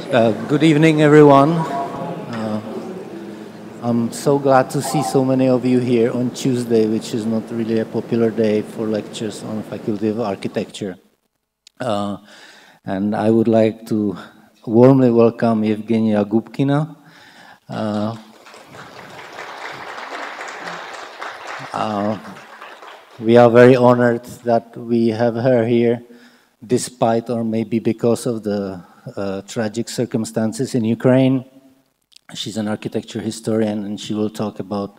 Good evening, everyone. I'm so glad to see so many of you here on Tuesday, which is not really a popular day for lectures on Faculty of Architecture. And I would like to warmly welcome Ievgeniia Gubkina. We are very honored that we have her here, despite or maybe because of the tragic circumstances in Ukraine. She's an architecture historian, and she will talk about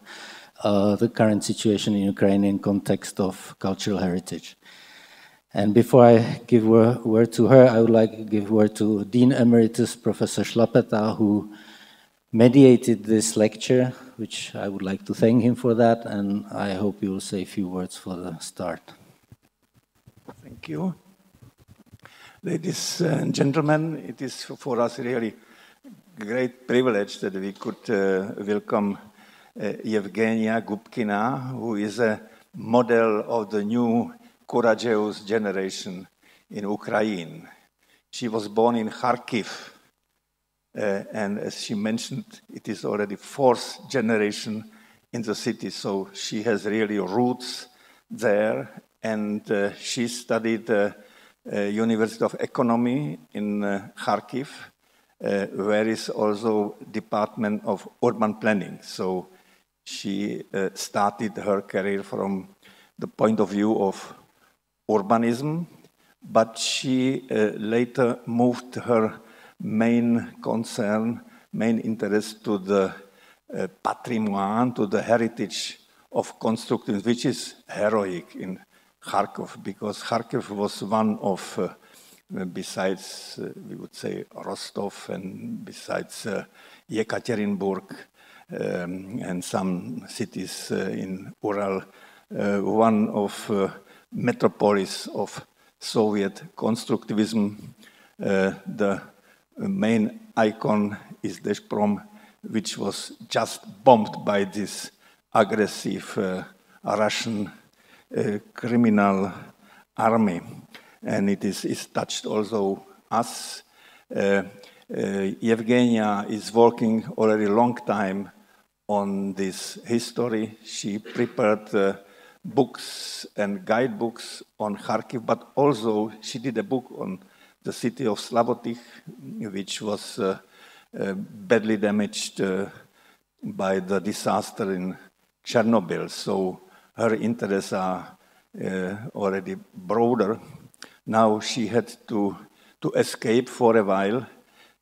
the current situation in Ukraine in context of cultural heritage. And before I give word to her, I would like to give word to Dean Emeritus Professor Šlapeta, who mediated this lecture, which I would like to thank him for that, and I hope you will say a few words for the start. Thank you. Ladies and gentlemen, it is for us really great privilege that we could welcome Ievgeniia Gubkina, who is a model of the new courageous generation in Ukraine. She was born in Kharkiv, and as she mentioned, it is already fourth generation in the city, so she has really roots there, and she studied University of Economy in Kharkiv, where is also Department of Urban Planning. So she started her career from the point of view of urbanism, but she later moved her main concern, main interest to the patrimoine, to the heritage of constructions, which is heroic in Kharkov, because Kharkiv was one of, besides, we would say, Rostov, and besides Yekaterinburg, and some cities in Ural, one of metropolis of Soviet constructivism. The main icon is Deshprom, which was just bombed by this aggressive Russian criminal army, and it touched also us. Ievgeniia is working already a long time on this history. She prepared books and guidebooks on Kharkiv, but also she did a book on the city of Slavotych, which was badly damaged by the disaster in Chernobyl. So her interests are already broader. Now she had to escape for a while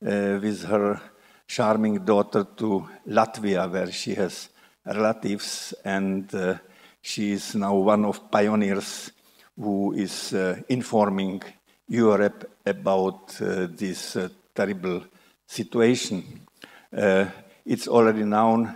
with her charming daughter to Latvia, where she has relatives, and she is now one of pioneers who is informing Europe about this terrible situation. It's already known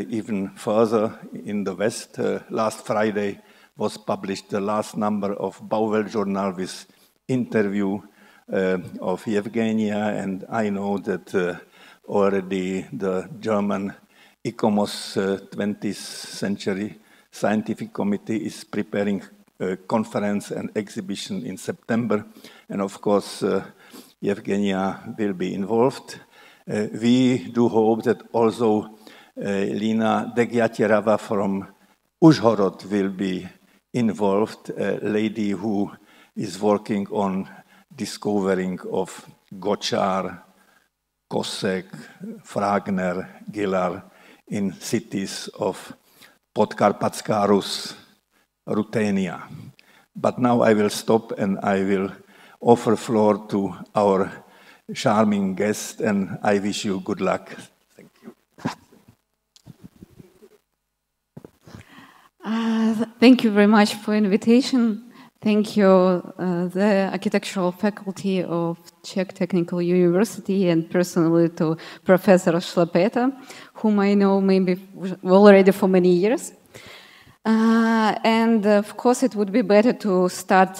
even further in the West. Last Friday was published the last number of Bauwelt Journal with interview of Ievgeniia, and I know that already the German ICOMOS 20th Century Scientific Committee is preparing a conference and exhibition in September, and of course Ievgeniia will be involved. We do hope that also Lina Degiatierava from Uzhhorod will be involved, a lady who is working on discovering of Gočar, Kosek, Fragner, Gilar in cities of Podkarpatská Rus, Ruthenia. But now I will stop and I will offer floor to our charming guest, and I wish you good luck. Thank you. Thank you very much for invitation. Thank you, the architectural faculty of Czech Technical University, and personally to Professor Šlapeta, whom I know maybe already for many years. And of course, it would be better to start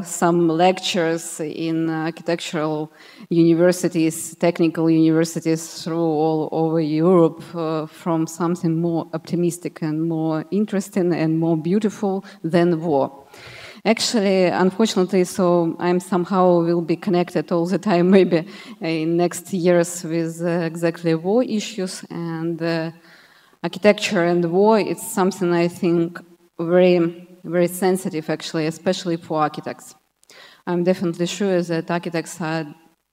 some lectures in architectural universities, technical universities through all over Europe from something more optimistic and more interesting and more beautiful than war. Actually, unfortunately, so I'm somehow will be connected all the time, maybe in next years with exactly war issues and architecture and war. It's something I think very, very sensitive, actually, especially for architects. I'm definitely sure that architects are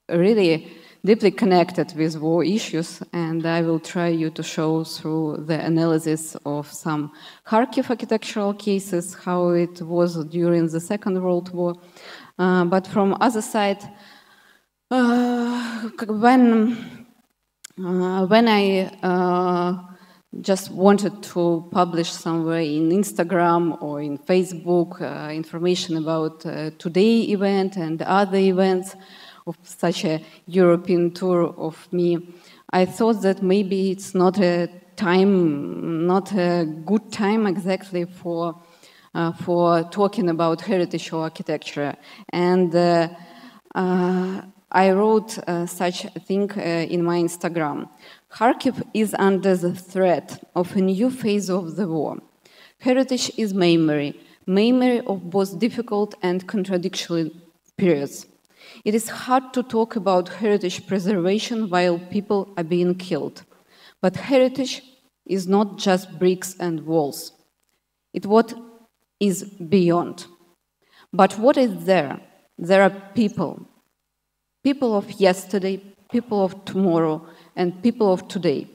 really deeply connected with war issues, and I will try you to show through the analysis of some Kharkiv architectural cases how it was during the Second World War. But from other side, when I just wanted to publish somewhere in Instagram or in Facebook information about today event and other events of such a European tour of me, I thought that maybe it's not a time, not a good time exactly for talking about heritage or architecture. And I wrote such a thing in my Instagram. Kharkiv is under the threat of a new phase of the war. Heritage is memory of both difficult and contradictory periods. It is hard to talk about heritage preservation while people are being killed. But heritage is not just bricks and walls. It's what is beyond. But what is there? There are people. People of yesterday, people of tomorrow, and people of today.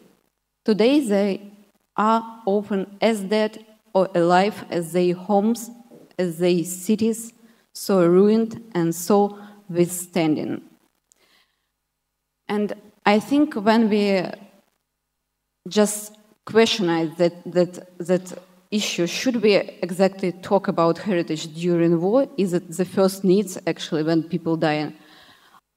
Today they are often as dead or alive as their homes, as their cities, so ruined and so withstanding. And I think when we just questionize that issue, should we exactly talk about heritage during war? Is it the first needs actually when people die?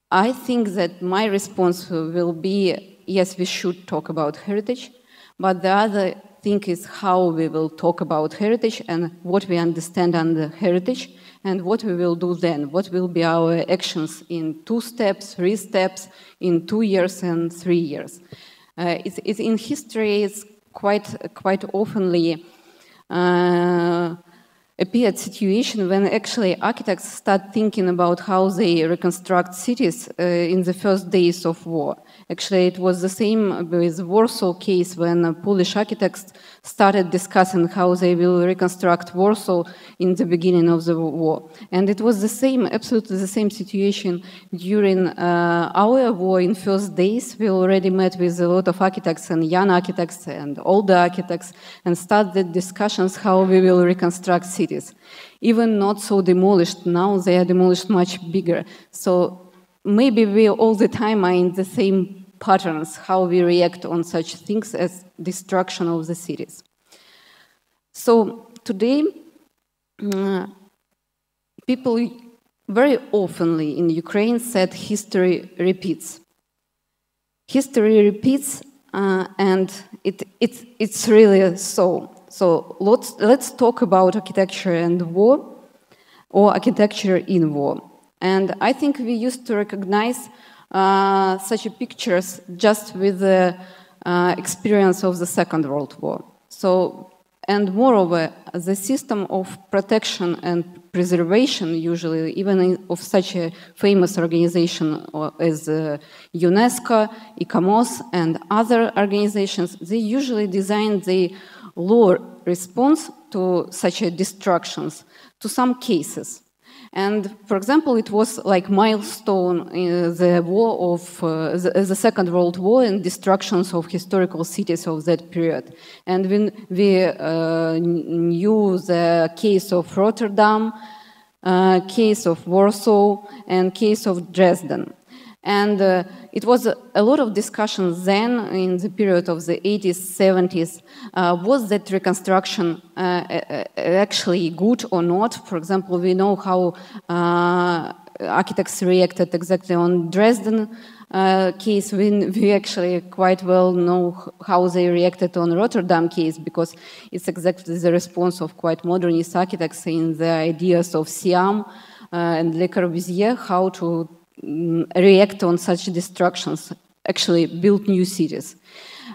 I think that my response will be, yes, we should talk about heritage, but the other thing is how we will talk about heritage and what we understand under heritage and what we will do then, what will be our actions in 2 steps, 3 steps, in 2 years and 3 years. It's in history, it's quite oftenly appeared situation when actually architects start thinking about how they reconstruct cities in the first days of war. Actually, it was the same with Warsaw case when Polish architects started discussing how they will reconstruct Warsaw in the beginning of the war. And it was the same, absolutely the same situation during our war in first days. We already met with a lot of architects and young architects and older architects and started discussions how we will reconstruct cities. Even not so demolished, now they are demolished much bigger. So maybe we all the time are in the same patterns, how we react on such things as destruction of the cities. So today, people very oftenly in Ukraine said history repeats. History repeats, and it's really so. So let's talk about architecture and war, or architecture in war. And I think we used to recognize such pictures just with the experience of the Second World War. So, and moreover, the system of protection and preservation, usually even of such a famous organization as UNESCO, ICOMOS, and other organizations, they usually design the law response to such destructions, to some cases. And, for example, it was like milestone in the war of the Second World War and destructions of historical cities of that period. And when we knew the case of Rotterdam, case of Warsaw, and case of Dresden. And it was a lot of discussions then in the period of the 80s, 70s. Was that reconstruction actually good or not? For example, we know how architects reacted exactly on Dresden case. We actually quite well know how they reacted on Rotterdam case, because it's exactly the response of quite modernist architects in the ideas of Siam and Le Corbusier, how to react on such destructions, actually build new cities.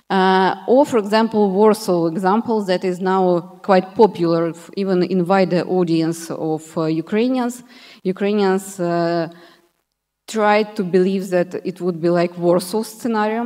Or, for example, Warsaw example that is now quite popular even in wider audience of Ukrainians. Ukrainians tried to believe that it would be like Warsaw scenario.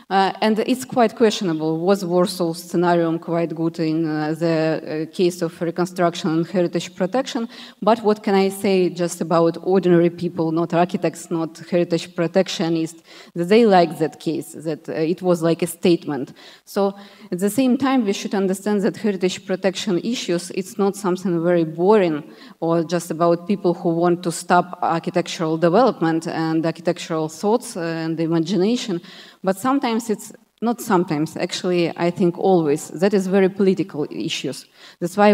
And it's quite questionable. Was Warsaw scenario quite good in the case of reconstruction and heritage protection? But what can I say just about ordinary people, not architects, not heritage protectionists, that they liked that case, that it was like a statement. So at the same time, we should understand that heritage protection issues, it's not something very boring or just about people who want to stop architectural development and architectural thoughts and imagination. But sometimes it's not sometimes, actually, I think always, that is very political issues. That's why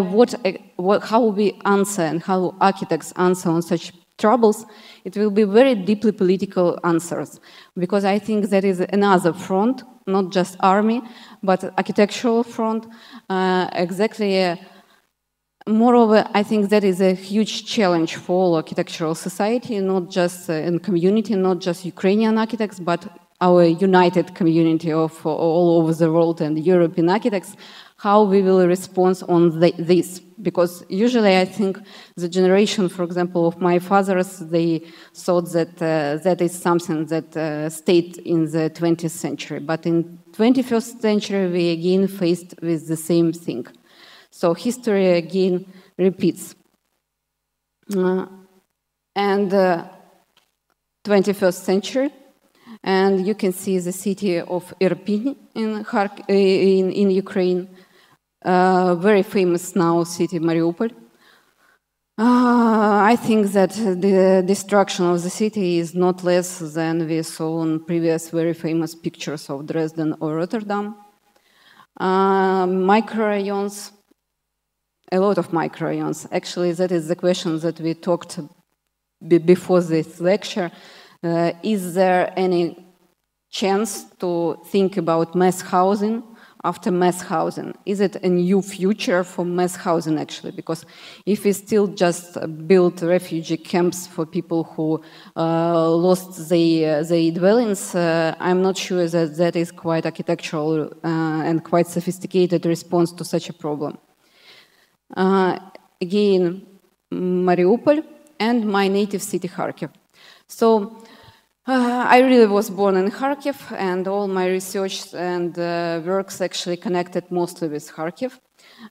how we answer and how architects answer on such troubles, it will be very deeply political answers. Because I think that is another front, not just army, but architectural front, exactly. Moreover, I think that is a huge challenge for all architectural society, not just in community, not just Ukrainian architects, but our united community of all over the world and European architects, how we will respond on this. Because usually I think the generation, for example, of my fathers, they thought that that is something that stayed in the 20th century. But in 21st century, we again faced with the same thing. So history again repeats. And 21st century, and you can see the city of Irpin in Ukraine, very famous now city Mariupol. I think that the destruction of the city is not less than we saw in previous very famous pictures of Dresden or Rotterdam. Microrayons, a lot of microrayons. Actually, that is the question that we talked before this lecture. Is there any chance to think about mass housing after mass housing? Is it a new future for mass housing, actually? Because if we still just build refugee camps for people who lost their dwellings, I'm not sure that that is quite architectural and quite sophisticated response to such a problem. Again, Mariupol and my native city, Kharkiv. So I really was born in Kharkiv, and all my research and works actually connected mostly with Kharkiv.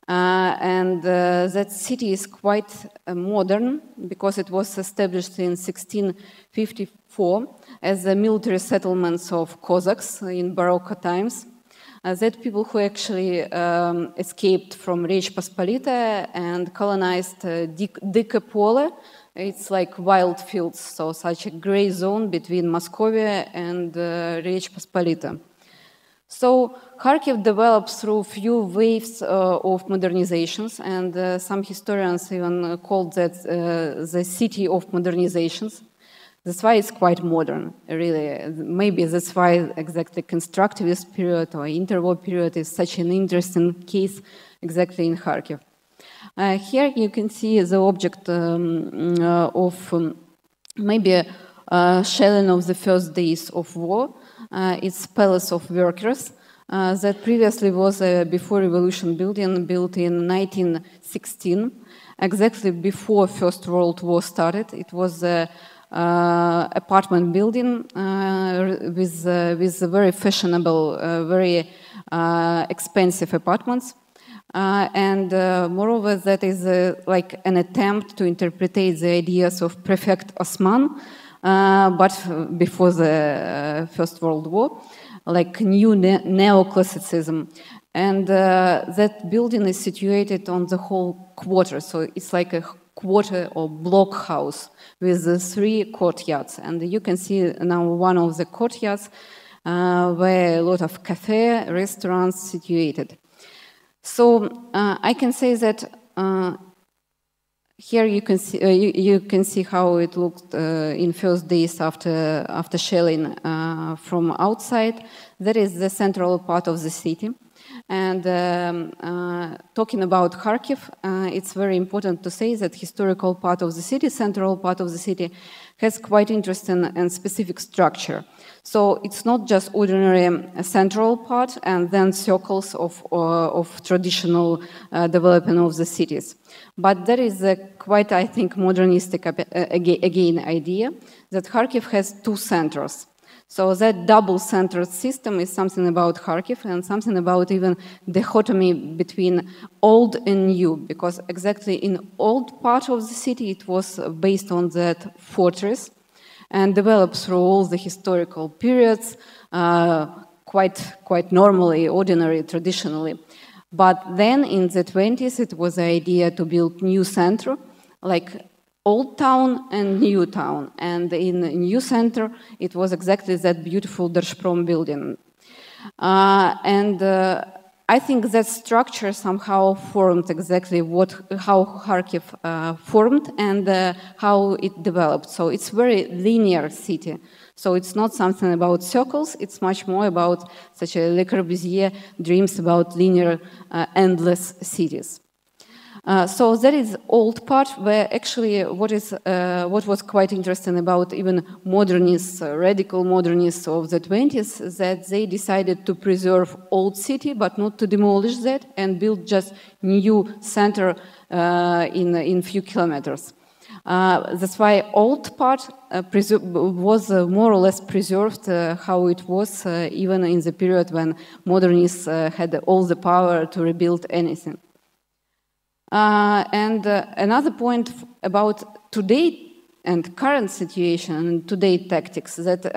And that city is quite modern because it was established in 1654 as a military settlements of Cossacks in Baroque times. That people who actually escaped from Rечь Посполита and colonized Dike Pole. It's like wild fields, so such a gray zone between Moscow and Rечь Посполита. So Kharkiv developed through few waves of modernizations, and some historians even called that the city of modernizations. That's why it's quite modern, really. Maybe that's why exactly constructivist period or interwar period is such an interesting case exactly in Kharkiv. Here you can see the object of maybe shelling of the first days of war. It's Palace of Workers that previously was a before revolution building built in 1916, exactly before First World War started. It was a apartment building with very fashionable, very expensive apartments. And moreover, that is like an attempt to interpret the ideas of Prefect Osman, but before the First World War, like new neoclassicism. And that building is situated on the whole quarter, so it's like a quarter or block house with 3 courtyards. And you can see now one of the courtyards where a lot of cafe, restaurants situated. So I can say that here you can see how it looked in first days after shelling from outside. That is the central part of the city, And talking about Kharkiv, it's very important to say that historical part of the city, central part of the city, has quite interesting and specific structure. So it's not just ordinary central part and then circles of traditional development of the cities. But there is a quite, I think, modernistic again idea that Kharkiv has two centers. So that double-centered system is something about Kharkiv and something about even dichotomy between old and new, because exactly in old part of the city it was based on that fortress and developed through all the historical periods, quite normally, ordinary, traditionally. But then in the 20s it was the idea to build new center, like old town and new town, and in the new center it was exactly that beautiful Держпром building. I think that structure somehow formed exactly how Kharkiv formed and how it developed. So it's very linear city. So it's not something about circles, it's much more about such a Le Corbusier dreams about linear, endless cities. So that is old part where actually what was quite interesting about even modernists, radical modernists of the 20s, that they decided to preserve old city but not to demolish that and build just new center in few kilometers. That's why old part was more or less preserved how it was even in the period when modernists had all the power to rebuild anything. Another point about today and current situation and today tactics that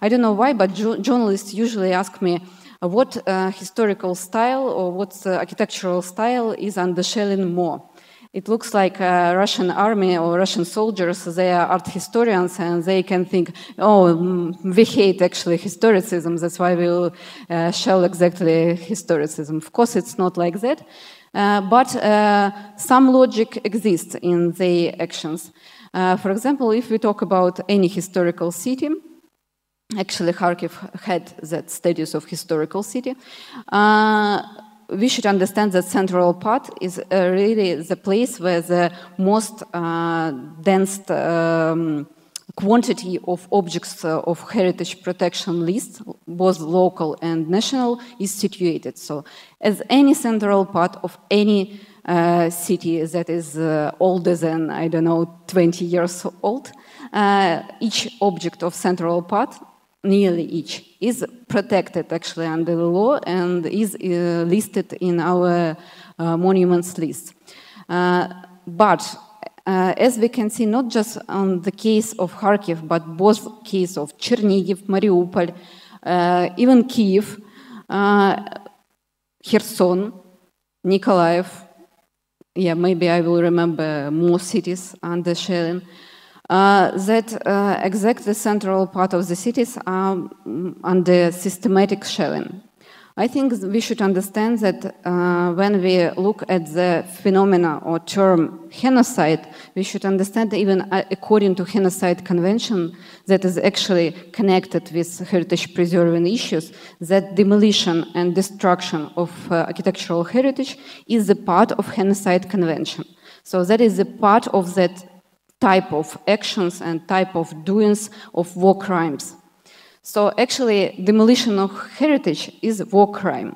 I don't know why, but journalists usually ask me what historical style or what architectural style is under shelling more. It looks like Russian army or Russian soldiers, they are art historians and they can think, oh, we hate actually historicism, that's why we'll shell exactly historicism. Of course, it's not like that. But some logic exists in the actions. For example, if we talk about any historical city, actually Kharkiv had that status of historical city, we should understand that central part is really the place where the most dense quantity of objects of heritage protection list, both local and national, is situated. So as any central part of any city that is older than, I don't know, 20 years old, each object of central part, nearly each, is protected actually under the law and is listed in our monuments list. But as we can see, not just on the case of Kharkiv, but both case of Chernihiv, Mariupol, even Kyiv, Kherson, Nikolaev, yeah, maybe I will remember more cities under shelling, that exactly central part of the cities are under systematic shelling. I think we should understand that when we look at the phenomena or term genocide, we should understand even according to genocide convention that is actually connected with heritage preserving issues, that demolition and destruction of architectural heritage is a part of genocide convention. So that is a part of that type of actions and type of doings of war crimes. So actually, demolition of heritage is a war crime.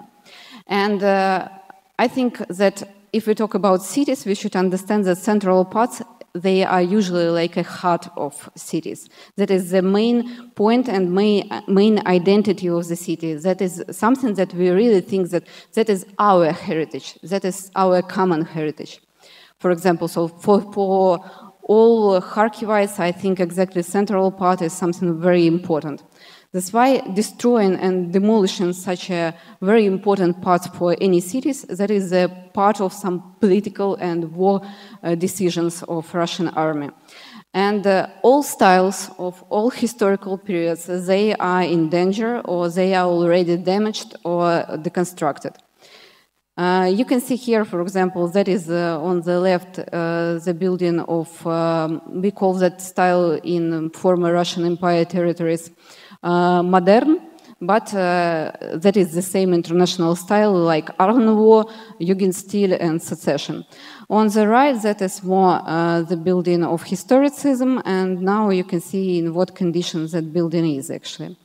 And I think that if we talk about cities, we should understand that central parts, they are usually like a heart of cities. That is the main point and main identity of the city. That is something that we really think that is our heritage, that is our common heritage. For example, so for all Kharkivites, I think exactly central part is something very important. That's why destroying and demolishing such a very important part for any cities, that is a part of some political and war decisions of Russian army. And all styles of all historical periods, they are in danger or they are already damaged or deconstructed. You can see here, for example, that is on the left, the building of, we call that style in former Russian Empire territories, modern, but that is the same international style like Art Nouveau, Jugendstil, and Secession. On the right, that is more the building of historicism, and now you can see in what conditions that building is actually.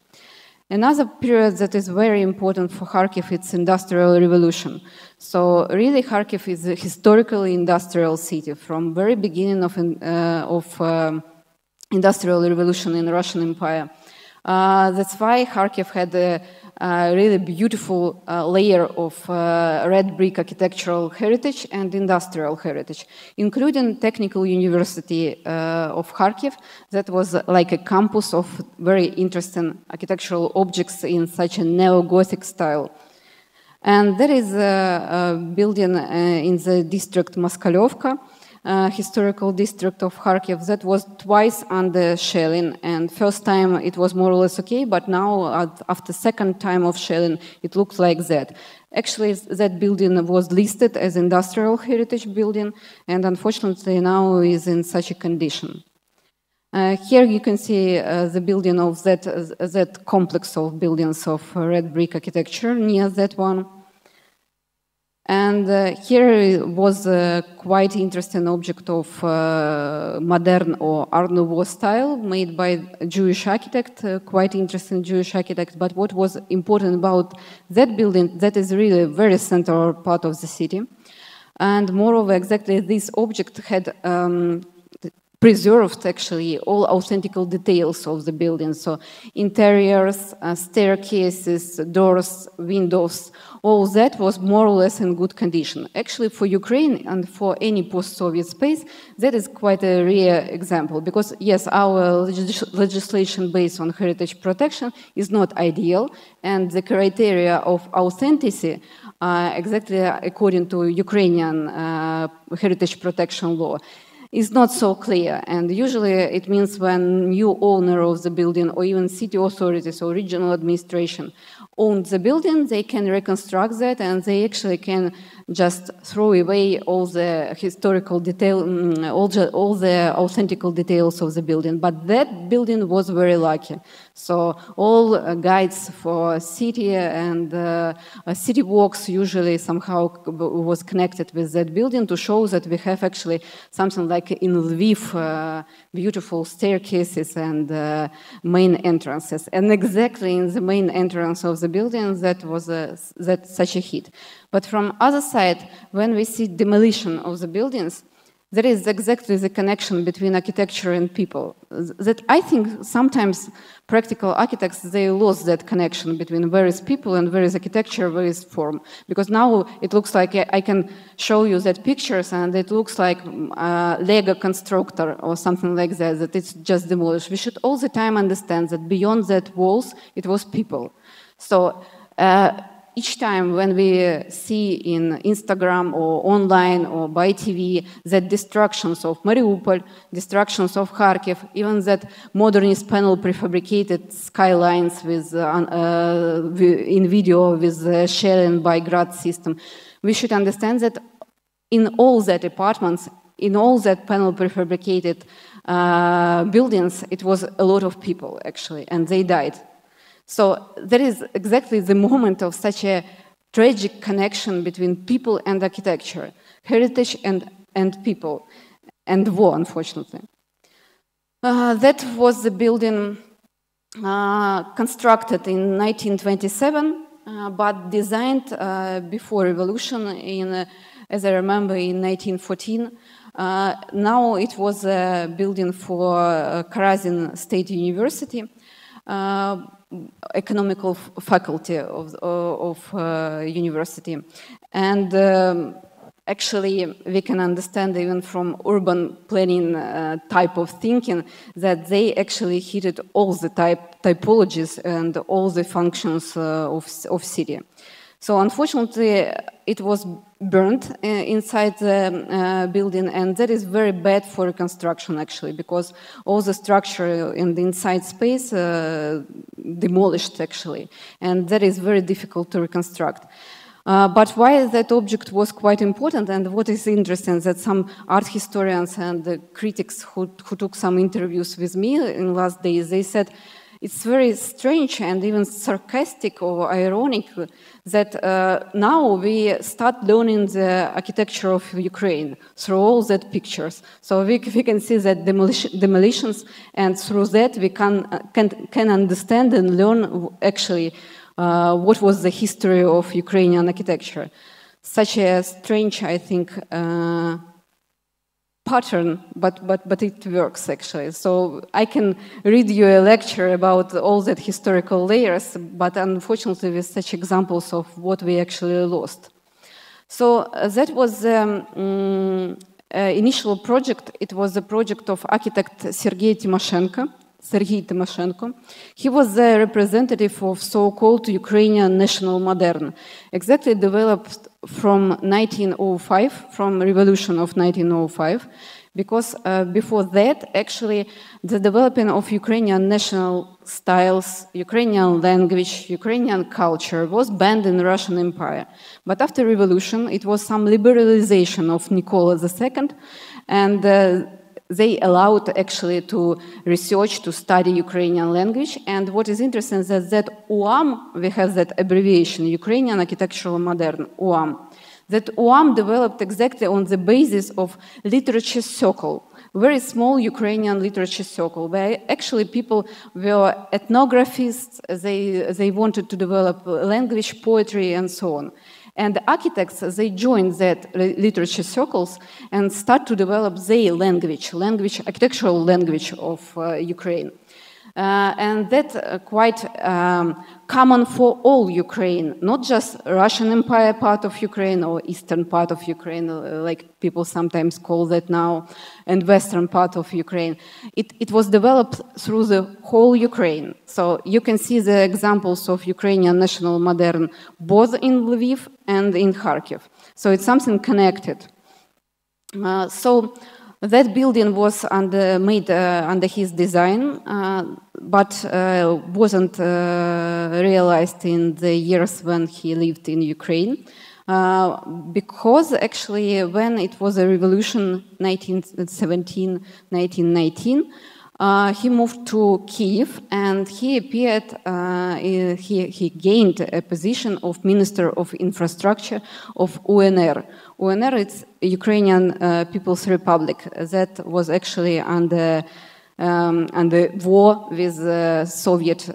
Another period that is very important for Kharkiv, it's Industrial Revolution. So really Kharkiv is a historically industrial city from very beginning of Industrial Revolution in the Russian Empire. That's why Kharkiv had a really beautiful layer of red brick architectural heritage and industrial heritage, including Technical University of Kharkiv, that was like a campus of very interesting architectural objects in such a neo-Gothic style. And there is a building in the district Moskalyovka, historical district of Kharkiv, that was twice under shelling, and first time it was more or less okay, but now after second time of shelling it looks like that. Actually that building was listed as industrial heritage building, and unfortunately now is in such a condition. Here you can see the building of that complex of buildings of red brick architecture near that one. And here was a quite interesting object of modern or Art Nouveau style made by a Jewish architect, quite interesting Jewish architect. But what was important about that building, that is really a very central part of the city. And moreover, exactly this object had preserved actually all authentical details of the building. So interiors, staircases, doors, windows, all that was more or less in good condition. Actually, for Ukraine and for any post-Soviet space, that is quite a rare example. Because yes, our legislation based on heritage protection is not ideal, and the criteria of authenticity exactly according to Ukrainian heritage protection law is not so clear, and usually it means when new owner of the building or even city authorities or regional administration own the building, they can reconstruct that, and they actually can just throw away all the historical detail, all the authentical details of the building. But that building was very lucky. So all guides for city and city walks usually somehow was connected with that building to show that we have actually something like in Lviv, beautiful staircases and main entrances. And exactly in the main entrance of the building, that was such a hit. But from other side, when we see demolition of the buildings, there is exactly the connection between architecture and people. That I think sometimes practical architects, they lost that connection between various people and various architecture, various form. Because now it looks like I can show you that pictures and it looks like Lego constructor or something like that, that it's just demolished. We should all the time understand that beyond that walls, it was people. So each time when we see in Instagram or online or by TV that destructions of Mariupol, destructions of Kharkiv, even that modernist panel prefabricated skylines with in video with shelling by Grad system, we should understand that in all that apartments, in all that panel prefabricated buildings, it was a lot of people actually, and they died. So there is exactly the moment of such a tragic connection between people and architecture, heritage and people, and war, unfortunately. That was the building constructed in 1927, but designed before revolution, as I remember, in 1914. Now it was a building for Karazin State University, economical faculty of university. And actually we can understand even from urban planning type of thinking that they actually hit all the typologies and all the functions of city. So unfortunately, it was burned inside the building, and that is very bad for reconstruction, actually, because all the structure in the inside space demolished, actually, and that is very difficult to reconstruct. But why that object was quite important, and what is interesting, that some art historians and critics who took some interviews with me in last days, they said, it's very strange and even sarcastic or ironic that now we start learning the architecture of Ukraine through all that pictures. So we can see that demolitions, and through that we can understand and learn actually what was the history of Ukrainian architecture. Such a strange, I think, pattern, but it works actually. So I can read you a lecture about all that historical layers, but unfortunately with such examples of what we actually lost. So that was the initial project. It was the project of architect Sergei Timoshenko. He was the representative of so-called Ukrainian national modern, exactly developed from 1905, from revolution of 1905, because before that, actually, the development of Ukrainian national styles, Ukrainian language, Ukrainian culture was banned in the Russian Empire. But after revolution, it was some liberalization of Nicola II, and they allowed actually to research, to study Ukrainian language. And what is interesting is that UAM, we have that abbreviation, Ukrainian Architectural Modern, UAM. That UAM developed exactly on the basis of literature circle, very small Ukrainian literature circle, where actually people were ethnographists, they wanted to develop language, poetry, and so on. And the architects, they joined that literature circles and start to develop their language, architectural language of Ukraine. And that's quite common for all Ukraine, not just Russian Empire part of Ukraine or eastern part of Ukraine, like people sometimes call that now, and western part of Ukraine. It was developed through the whole Ukraine. So you can see the examples of Ukrainian national modern both in Lviv and in Kharkiv. So it's something connected. So that building was made under his design, but wasn't realized in the years when he lived in Ukraine. Because actually when it was a revolution, 1917, 1919, he moved to Kiev and he appeared, he gained a position of Minister of Infrastructure of UNR. UNR, it's Ukrainian People's Republic, that was actually under war with Soviets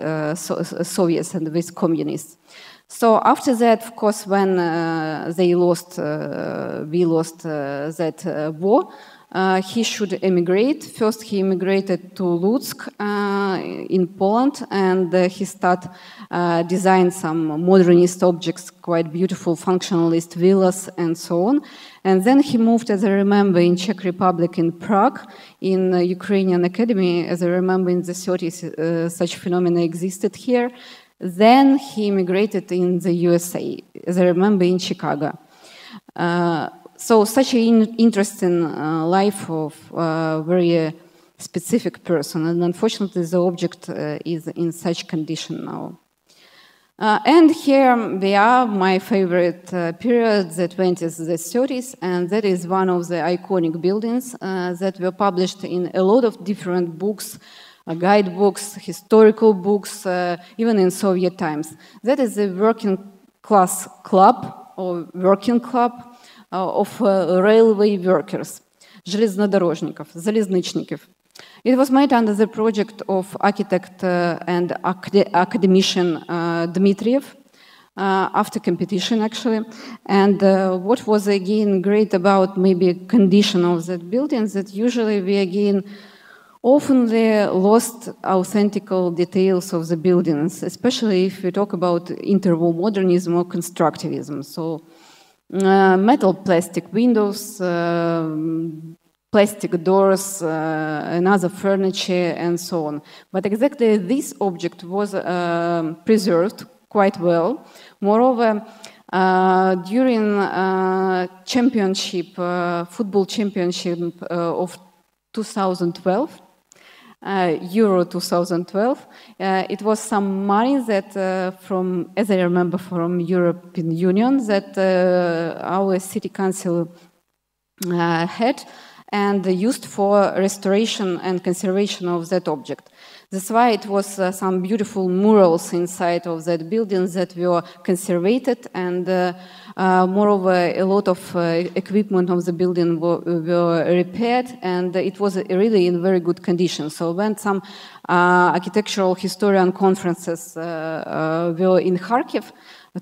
and with communists. So after that, of course, when we lost that war, he should emigrate. First, he immigrated to Lutsk in Poland, and he started design some modernist objects, quite beautiful functionalist villas and so on. And then he moved, as I remember, in Czech Republic, in Prague, in Ukrainian Academy. As I remember, in the 30s, such phenomena existed here. Then he immigrated in the USA, as I remember, in Chicago. So such an interesting life of a very specific person, and unfortunately the object is in such condition now. And here we are, my favorite period, the 20s, the 30s, and that is one of the iconic buildings that were published in a lot of different books, guidebooks, historical books, even in Soviet times. That is the working class club, or working club, of railway workers, железнодорожников, залезничников. It was made under the project of architect and academician Dmitriev, after competition actually. And what was again great about maybe condition of that building, that usually we again often lost authentic details of the buildings, especially if we talk about interwar modernism or constructivism. So metal plastic windows, plastic doors, another furniture, and so on. But exactly this object was preserved quite well. Moreover, during championship, football championship of 2012, Euro 2012, it was some money that from, as I remember, from European Union that our city council had, and used for restoration and conservation of that object. That's why it was some beautiful murals inside of that building that were conservated, and moreover, a lot of equipment of the building were repaired, and it was really in very good condition. So when some architectural historian conferences were in Kharkiv,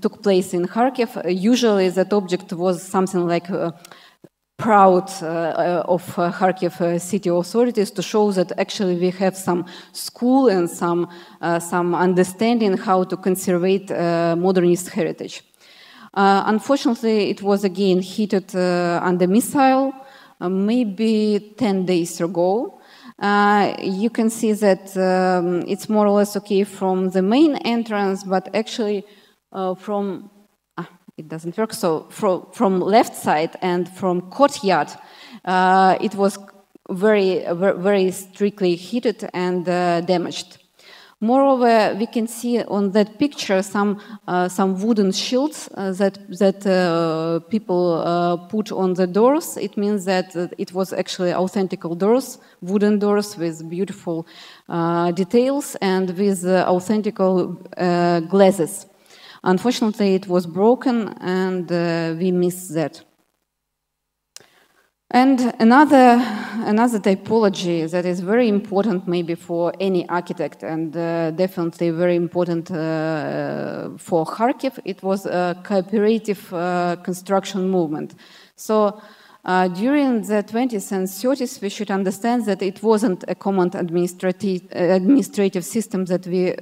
took place in Kharkiv, usually that object was something like proud of Kharkiv city authorities to show that actually we have some school and some understanding how to conserve modernist heritage. Unfortunately, it was again hit under missile maybe 10 days ago. You can see that it's more or less okay from the main entrance, but actually from it doesn't work. So from left side and from courtyard, it was very strictly hit and damaged. Moreover, we can see on that picture some wooden shields that people put on the doors. It means that it was actually authentic doors, wooden doors with beautiful details and with authentic glazes. Unfortunately, it was broken, and we missed that. And another typology that is very important maybe for any architect, and definitely very important for Kharkiv, it was a cooperative construction movement. So during the 20th and 30s, we should understand that it wasn't a common administrative system that we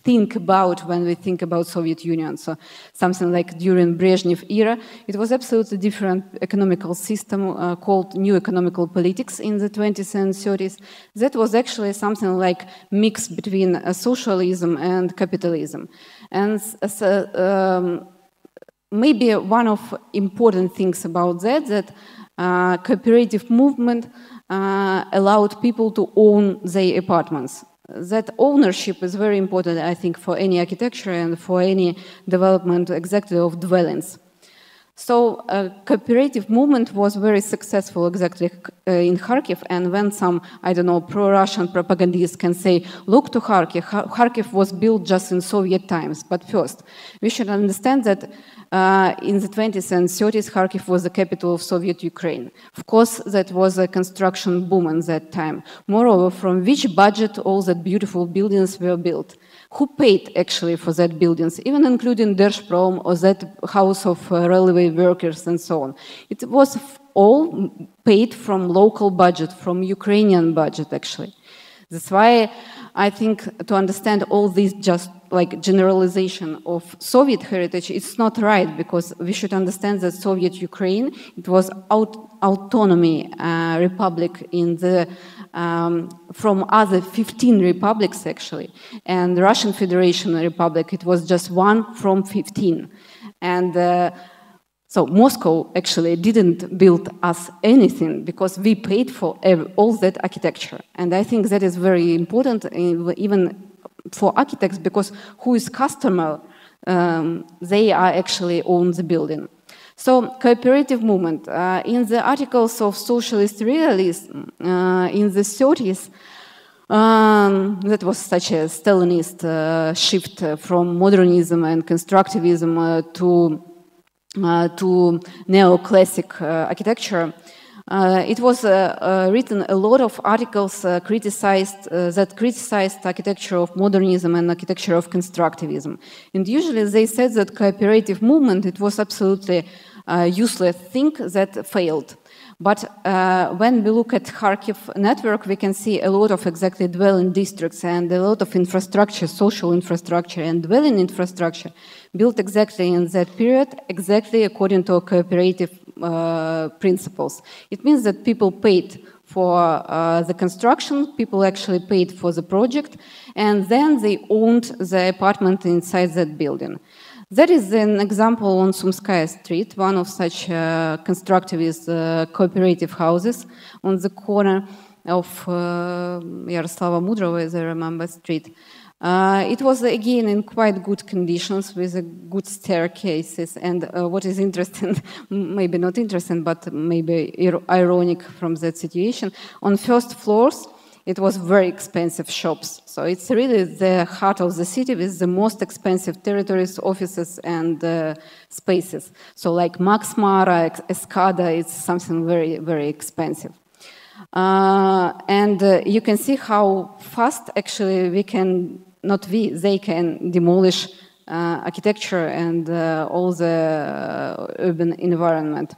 think about when we think about Soviet Union. So something like during Brezhnev era, it was absolutely different economical system called new economical politics in the 20th and 30s. That was actually something like mix between socialism and capitalism. And maybe one of important things about that cooperative movement allowed people to own their apartments. That ownership is very important, I think, for any architecture and for any development exactly of dwellings. So cooperative movement was very successful exactly in Kharkiv, and when some, I don't know, pro-Russian propagandists can say, look to Kharkiv, Kharkiv was built just in Soviet times. But first, we should understand that in the 20th and 30s, Kharkiv was the capital of Soviet Ukraine. Of course, that was a construction boom at that time. Moreover, from which budget all that beautiful buildings were built? Who paid actually for that buildings, even including Держпром or that house of railway workers and so on? It was all paid from local budget, from Ukrainian budget actually. That's why I think to understand all this just like generalization of Soviet heritage, it's not right, because we should understand that Soviet Ukraine, it was autonomy republic in the from other 15 republics actually, and Russian Federation Republic, it was just one from 15. And so Moscow actually didn't build us anything because we paid for all that architecture. And I think that is very important even for architects, because who is customer, they are actually own the building. So cooperative movement. In the articles of socialist realism in the 30s, that was such a Stalinist shift from modernism and constructivism to neoclassic architecture. It was written a lot of articles that criticized architecture of modernism and architecture of constructivism. And usually they said that cooperative movement, it was absolutely useless thing that failed. But when we look at Kharkiv network, we can see a lot of exactly dwelling districts and a lot of infrastructure, social infrastructure and dwelling infrastructure built exactly in that period, exactly according to cooperative principles. It means that people paid for the construction, people actually paid for the project, and then they owned the apartment inside that building. That is an example on Sumskaya Street, one of such constructivist cooperative houses on the corner of Yaroslava Mudrova, as I remember, street. It was again in quite good conditions with good staircases, and what is interesting, maybe not interesting, but maybe ironic from that situation, on first floors it was very expensive shops. So it's really the heart of the city with the most expensive territories, offices, and spaces. So like Max Mara, Escada, it's something very, very expensive. And you can see how fast actually they can demolish architecture and all the urban environment.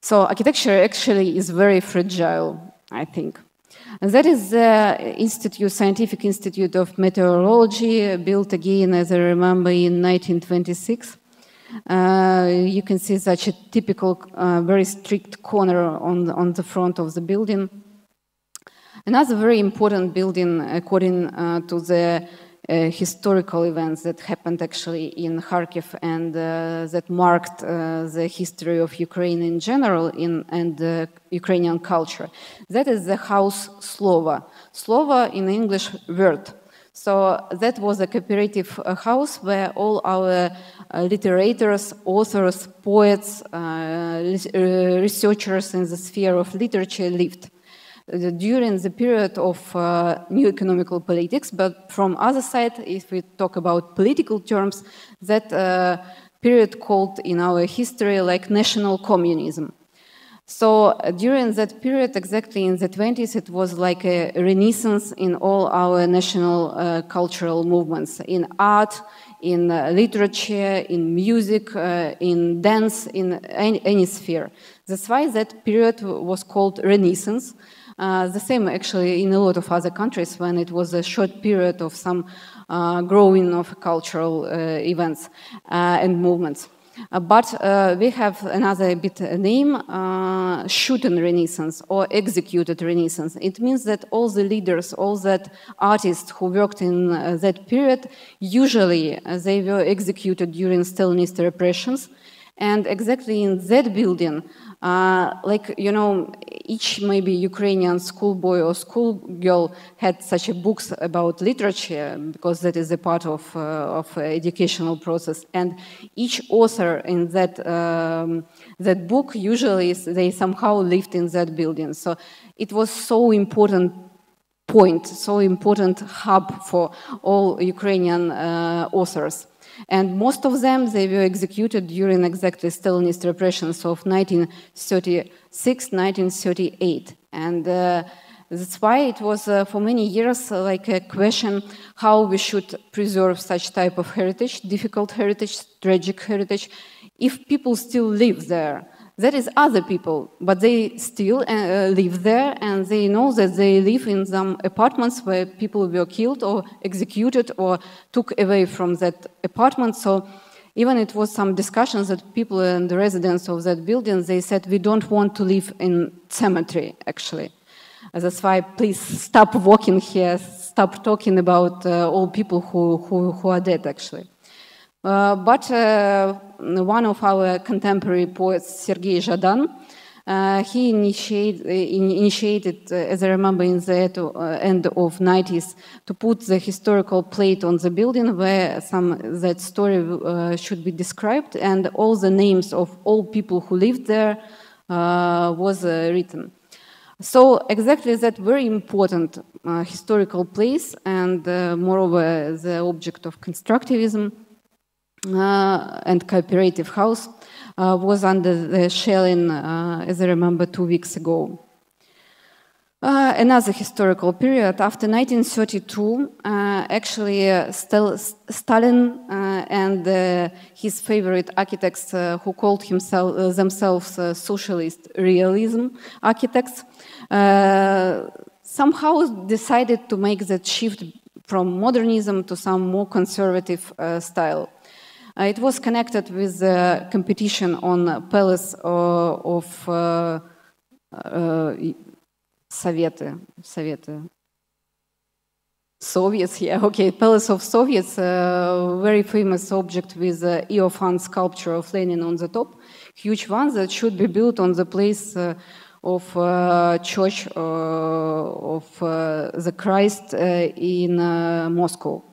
So architecture actually is very fragile, I think. And that is the Scientific Institute of Meteorology, built again, as I remember, in 1926. You can see such a typical, very strict corner on the front of the building. Another very important building, according to the historical events that happened actually in Kharkiv and that marked the history of Ukraine in general and Ukrainian culture. That is the house Slova. Slova in English, word. So that was a cooperative house where all our literators, authors, poets, researchers in the sphere of literature lived during the period of new economical politics. But from other side, if we talk about political terms, that period called in our history like national communism. So during that period, exactly in the 20s, it was like a renaissance in all our national cultural movements, in art, in literature, in music, in dance, in any sphere. That's why that period was called Renaissance. The same actually in a lot of other countries when it was a short period of some growing of cultural events and movements. But we have another bit name, shooten Renaissance or executed Renaissance. It means that all the leaders, all that artists who worked in that period, usually they were executed during Stalinist repressions. And exactly in that building, each maybe Ukrainian schoolboy or schoolgirl had such a books about literature, because that is a part of educational process. And each author in that book, usually they somehow lived in that building. So it was so important point, so important hub for all Ukrainian authors. And most of them, they were executed during exactly Stalinist repressions of 1936, 1938. And that's why it was for many years like a question how we should preserve such type of heritage, difficult heritage, tragic heritage, if people still live there. That is other people, but they still live there, and they know that they live in some apartments where people were killed or executed or took away from that apartment. So even it was some discussions that people and the residents of that building, they said, we don't want to live in cemetery, actually. That's why please stop walking here, stop talking about all people who are dead, actually. But one of our contemporary poets, Sergei Zhadan, he initiated, as I remember, in the end of 90s, to put the historical plate on the building where that story should be described, and all the names of all people who lived there was written. So exactly that very important historical place, and moreover the object of constructivism, and cooperative house was under the shelling, as I remember, 2 weeks ago. Another historical period, after 1932, actually Stalin and his favorite architects who called themselves socialist realism architects somehow decided to make that shift from modernism to some more conservative style. It was connected with the competition on palace of Soviets, yeah, okay, Palace of Soviets, very famous object with the Iofan sculpture of Lenin on the top, huge one that should be built on the place of church of the Christ in Moscow.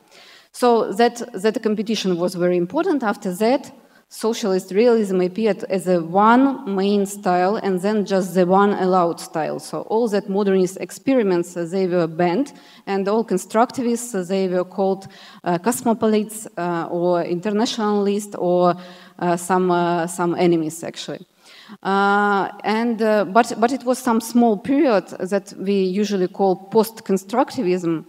So that competition was very important. After that, socialist realism appeared as a one main style and then just the one allowed style. So all that modernist experiments, they were banned, and all constructivists, they were called cosmopolites or internationalists or some enemies, actually. But it was some small period that we usually call post-constructivism,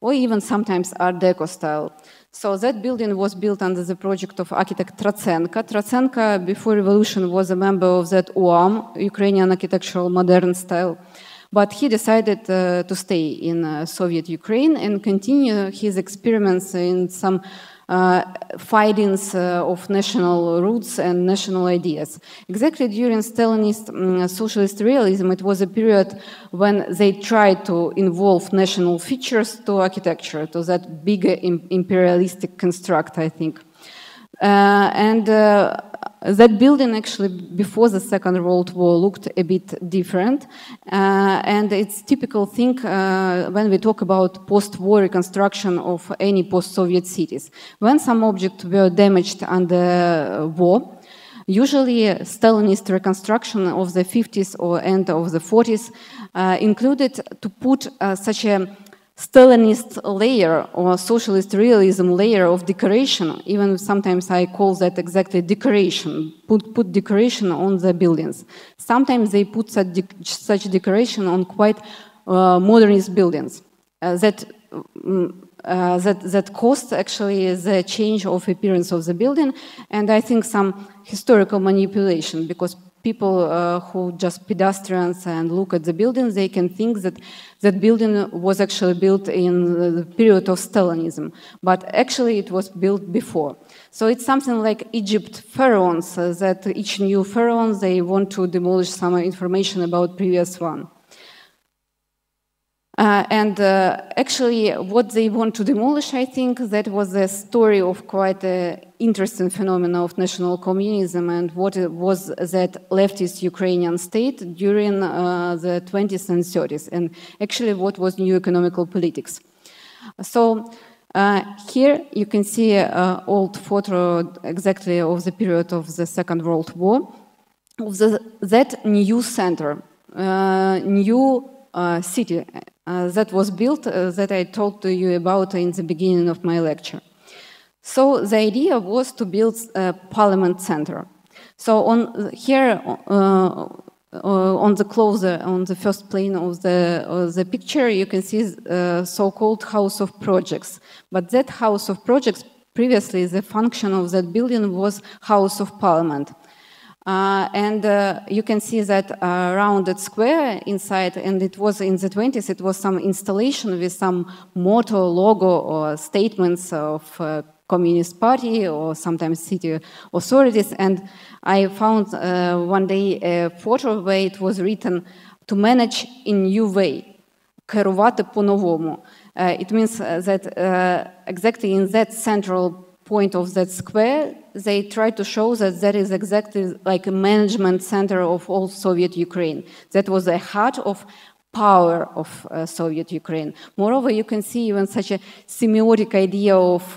or even sometimes Art Deco style. So that building was built under the project of architect Tratsenko. Tratsenko, before revolution, was a member of that UAM, Ukrainian Architectural Modern Style. But he decided to stay in Soviet Ukraine and continue his experiments in some findings of national roots and national ideas. Exactly during Stalinist socialist realism, it was a period when they tried to involve national features to architecture, to that bigger imperialistic construct, I think. That building actually before the Second World War looked a bit different, and it's typical thing when we talk about post-war reconstruction of any post-Soviet cities. When some objects were damaged under war, usually Stalinist reconstruction of the 50s or end of the 40s included to put such a Stalinist layer or socialist realism layer of decoration. Even sometimes I call that exactly decoration, put decoration on the buildings. Sometimes they put such decoration on quite modernist buildings that caused actually the change of appearance of the building, and I think some historical manipulation, because people who just pedestrians and look at the buildings, they can think that that building was actually built in the period of Stalinism, but actually it was built before. So it's something like Egypt pharaohs, that each new pharaoh, they want to demolish some information about previous one. Actually, what they want to demolish, I think, that was the story of quite an interesting phenomenon of national communism and what it was that leftist Ukrainian state during the 20s and 30s, and actually what was new economical politics. So here you can see an old photo exactly of the period of the Second World War, of that new center, new city that was built that I told to you about in the beginning of my lecture. So the idea was to build a parliament center. So on here, on the first plane of the picture, you can see so-called House of Projects. But that House of Projects, previously the function of that building was House of Parliament. You can see that rounded square inside, and it was in the 20s, it was some installation with some motto, logo, or statements of Communist Party or sometimes city authorities. And I found one day a photo where it was written to manage in new way, керувати по-новому. It means that exactly in that central point of that square, they try to show that that is exactly like a management center of all Soviet Ukraine. That was the heart of power of Soviet Ukraine. Moreover, you can see even such a semiotic idea of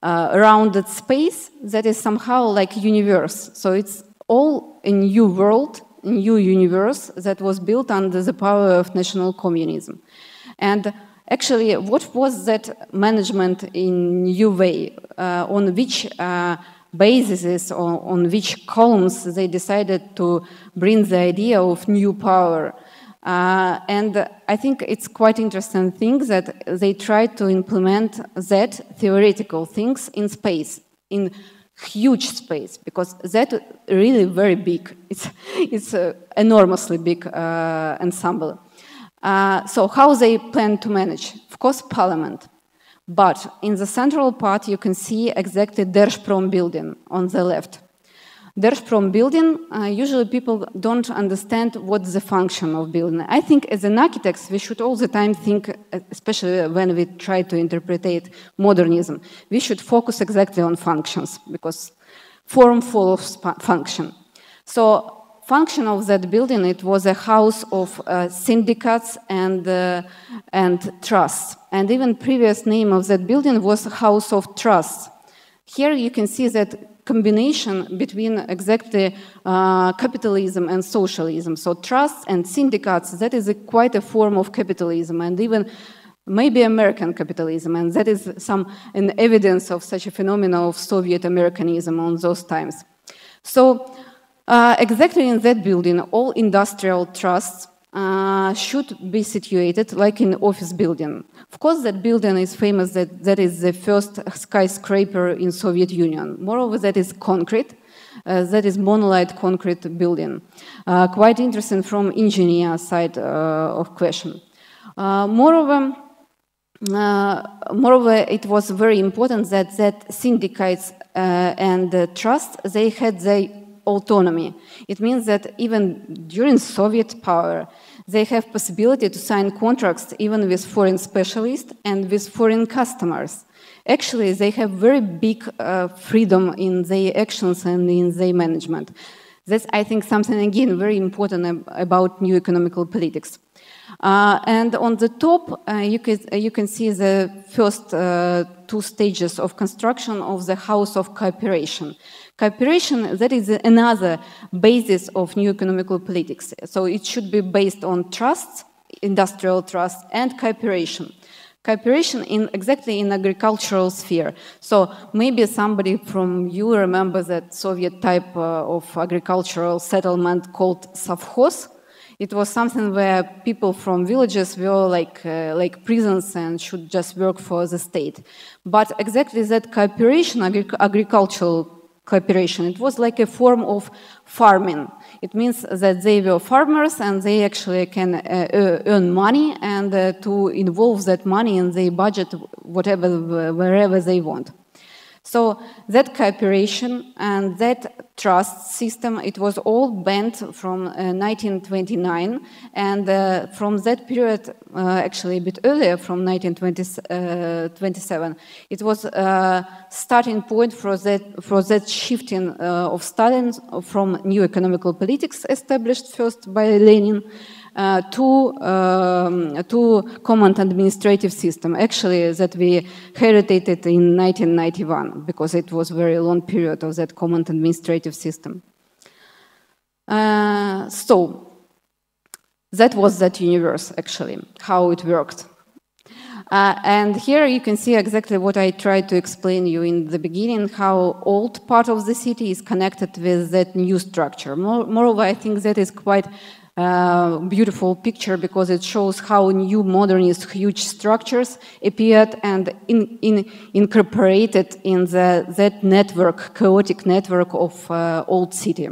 rounded space that is somehow like universe. So it's all a new world, a new universe that was built under the power of national communism. And actually, what was that management in new way? On which basis or on which columns they decided to bring the idea of new power? And I think it's quite interesting thing that they tried to implement that theoretical things in space, in huge space, because that really very big. It's enormously big ensemble. So how they plan to manage? Of course, parliament. But in the central part, you can see exactly Держпром building on the left. Держпром building, usually people don't understand what's the function of building. I think as an architects, we should all the time think, especially when we try to interpret modernism, we should focus exactly on functions, because form follows function. So function of that building, it was a house of syndicates and trusts. And even previous name of that building was House of Trusts. Here you can see that combination between exactly capitalism and socialism. So trusts and syndicates, that is quite a form of capitalism, and even maybe American capitalism, and that is an evidence of such a phenomenon of Soviet Americanism on those times. So exactly in that building, all industrial trusts should be situated like in office building. Of course, that building is famous that is the first skyscraper in Soviet Union. Moreover, that is concrete. That is monolith concrete building. Quite interesting from engineer side of question. Moreover, it was very important that syndicates and trusts, they had their autonomy. It means that even during Soviet power, they have possibility to sign contracts even with foreign specialists and with foreign customers. Actually, they have very big freedom in their actions and in their management. That's, I think, something, again, very important about new economical politics. And on the top, you can see the first two stages of construction of the House of Cooperation. Cooperation, that is another basis of new economical politics. So it should be based on trusts, industrial trusts, and cooperation. Cooperation exactly in agricultural sphere. So maybe somebody from you remembers that Soviet type of agricultural settlement called savkhoz. It was something where people from villages were like prisons and should just work for the state. But exactly that cooperation, agricultural cooperation, it was like a form of farming. It means that they were farmers and they actually can earn money and to involve that money in their budget, wherever they want. So that cooperation and that trust system, it was all banned from 1929, and from that period, actually a bit earlier, from 1927, it was a starting point for that shifting of Stalin from new economical politics established first by Lenin to common administrative system, actually that we heredited in 1991, because it was a very long period of that common administrative system. So that was that universe, actually, how it worked. And here you can see exactly what I tried to explain you in the beginning, how old part of the city is connected with that new structure. Moreover, I think that is quite beautiful picture because it shows how new modernist huge structures appeared and incorporated in that network, chaotic network of old city.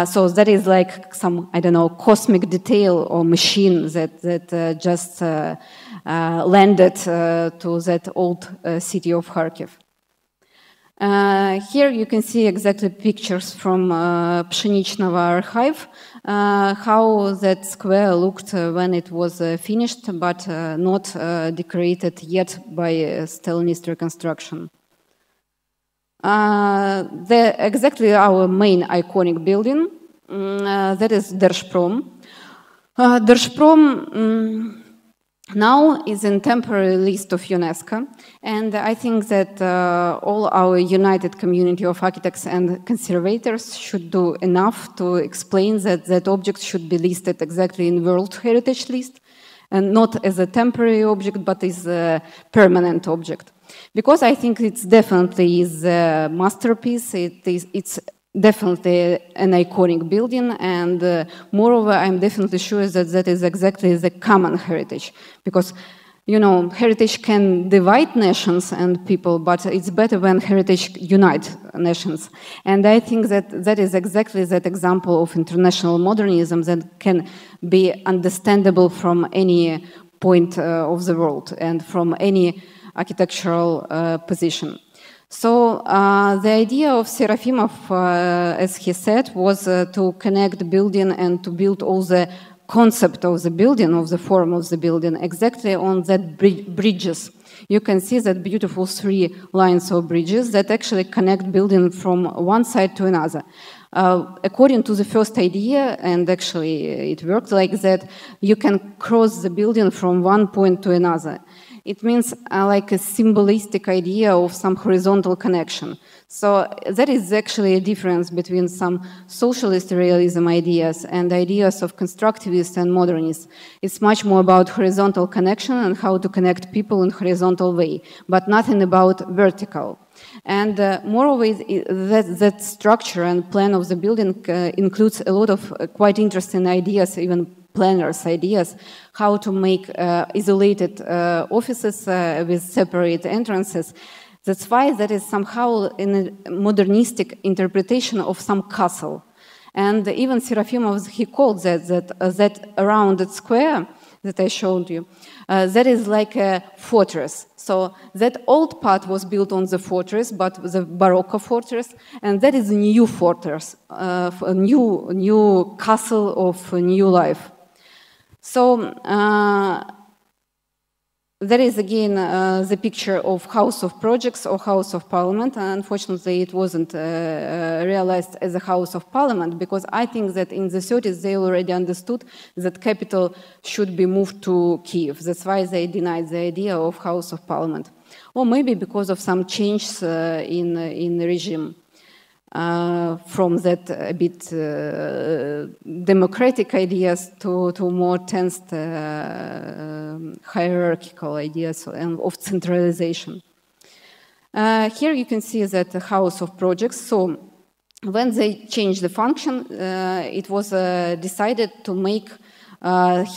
So that is like some, I don't know, cosmic detail or machine that just landed to that old city of Kharkiv. Here you can see exactly pictures from Pshenichnovo archive, how that square looked when it was finished, but not decorated yet by Stalinist reconstruction. Exactly our main iconic building, that is Держпром. Держпром now is in temporary list of UNESCO, and I think that all our united community of architects and conservators should do enough to explain that that object should be listed exactly in World Heritage List, and not as a temporary object, but as a permanent object. Because I think it's definitely is a masterpiece, it's definitely an iconic building, and moreover, I'm definitely sure that that is exactly the common heritage. Because, you know, heritage can divide nations and people, but it's better when heritage unite nations. And I think that that is exactly that example of international modernism that can be understandable from any point of the world and from any architectural position. So the idea of Serafimov, as he said, was to connect the building and to build all the concept of the building, of the form of the building, exactly on that bridges. You can see that beautiful 3 lines of bridges that actually connect building from one side to another. According to the first idea, and actually it worked like that, you can cross the building from one point to another. It means like a symbolistic idea of some horizontal connection. So that is actually a difference between some socialist realism ideas and ideas of constructivists and modernists. It's much more about horizontal connection and how to connect people in horizontal way, but nothing about vertical. And moreover, that structure and plan of the building includes a lot of quite interesting ideas, even planners' ideas, how to make isolated offices with separate entrances. That's why that is somehow in a modernistic interpretation of some castle. And even Serafimov, he called that around that square that I showed you, that is like a fortress. So that old part was built on the fortress, but the Baroque fortress, and that is a new fortress, a new castle of new life. So that is again the picture of House of Projects or House of Parliament. Unfortunately, it wasn't realized as a House of Parliament because I think that in the 30s they already understood that capital should be moved to Kiev. That's why they denied the idea of House of Parliament. Or maybe because of some changes in the regime. From that a bit democratic ideas to more tensed hierarchical ideas of centralization. Here you can see that the House of Projects. So when they changed the function, it was decided to make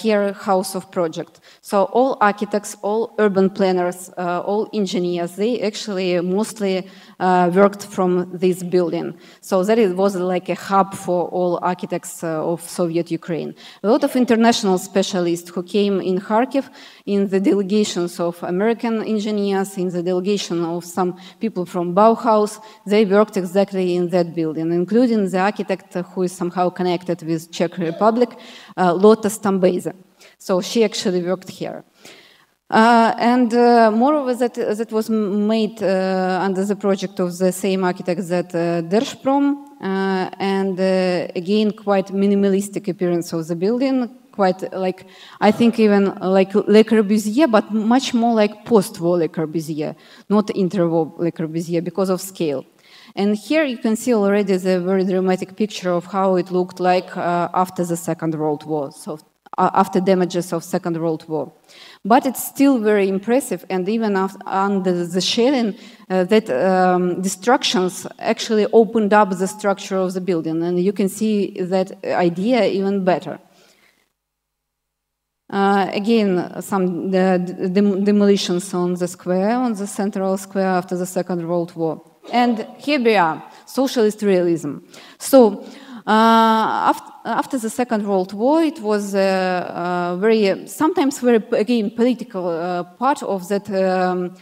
here House of Project. So all architects, all urban planners, all engineers, they actually mostly worked from this building. So that it was like a hub for all architects of Soviet Ukraine. A lot of international specialists who came in Kharkiv, in the delegations of American engineers, in the delegation of some people from Bauhaus, they worked exactly in that building, including the architect who is somehow connected with Czech Republic, Lotta Stambeze. So she actually worked here. Moreover, that was made under the project of the same architect that Держпром, and again, quite minimalistic appearance of the building, quite like, I think even like Le Corbusier, but much more like post-war Le Corbusier, not inter-war Le Corbusier because of scale. And here you can see already the very dramatic picture of how it looked like after the Second World War, so after damages of Second World War. But it's still very impressive, and even under the shelling, that destructions actually opened up the structure of the building, and you can see that idea even better. Again, some demolitions on the square, on the central square after the Second World War. And here we are, socialist realism. So after the Second World War, it was sometimes very, again, political part of that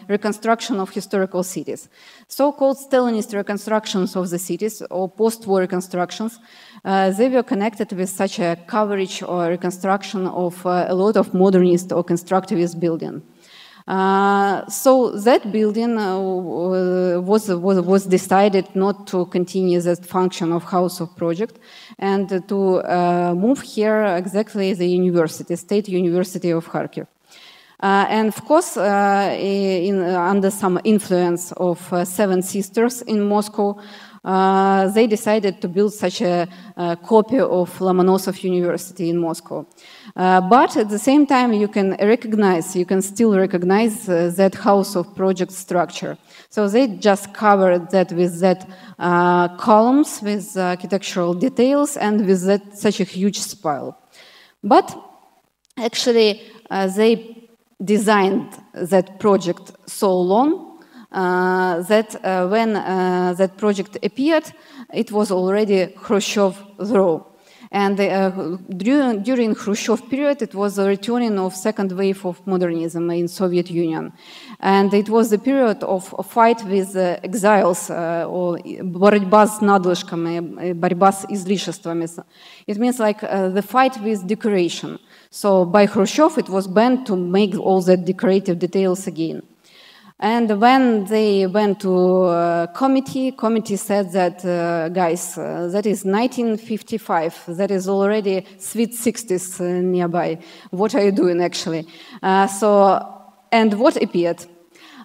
reconstruction of historical cities. So-called Stalinist reconstructions of the cities, or post-war reconstructions, they were connected with such a coverage or reconstruction of a lot of modernist or constructivist building. So that building was decided not to continue that function of House of Project and to move here exactly the university, State University of Kharkiv. And of course, under some influence of Seven Sisters in Moscow, they decided to build such a copy of Lomonosov University in Moscow. But at the same time, you can still recognize that House of Project structure. So they just covered that with that columns, with architectural details, and with that such a huge spire. But actually, they designed that project so long that when that project appeared, it was already Khrushchev draw. And during Khrushchev period, it was the returning of second wave of modernism in Soviet Union. And it was the period of a fight with exiles, or борьба с надлишками, борьба с излишествами. It means like the fight with decoration. So by Khrushchev, it was banned to make all the decorative details again. And when they went to committee said that, guys, that is 1955, that is already sweet 60s nearby. What are you doing, actually? And what appeared?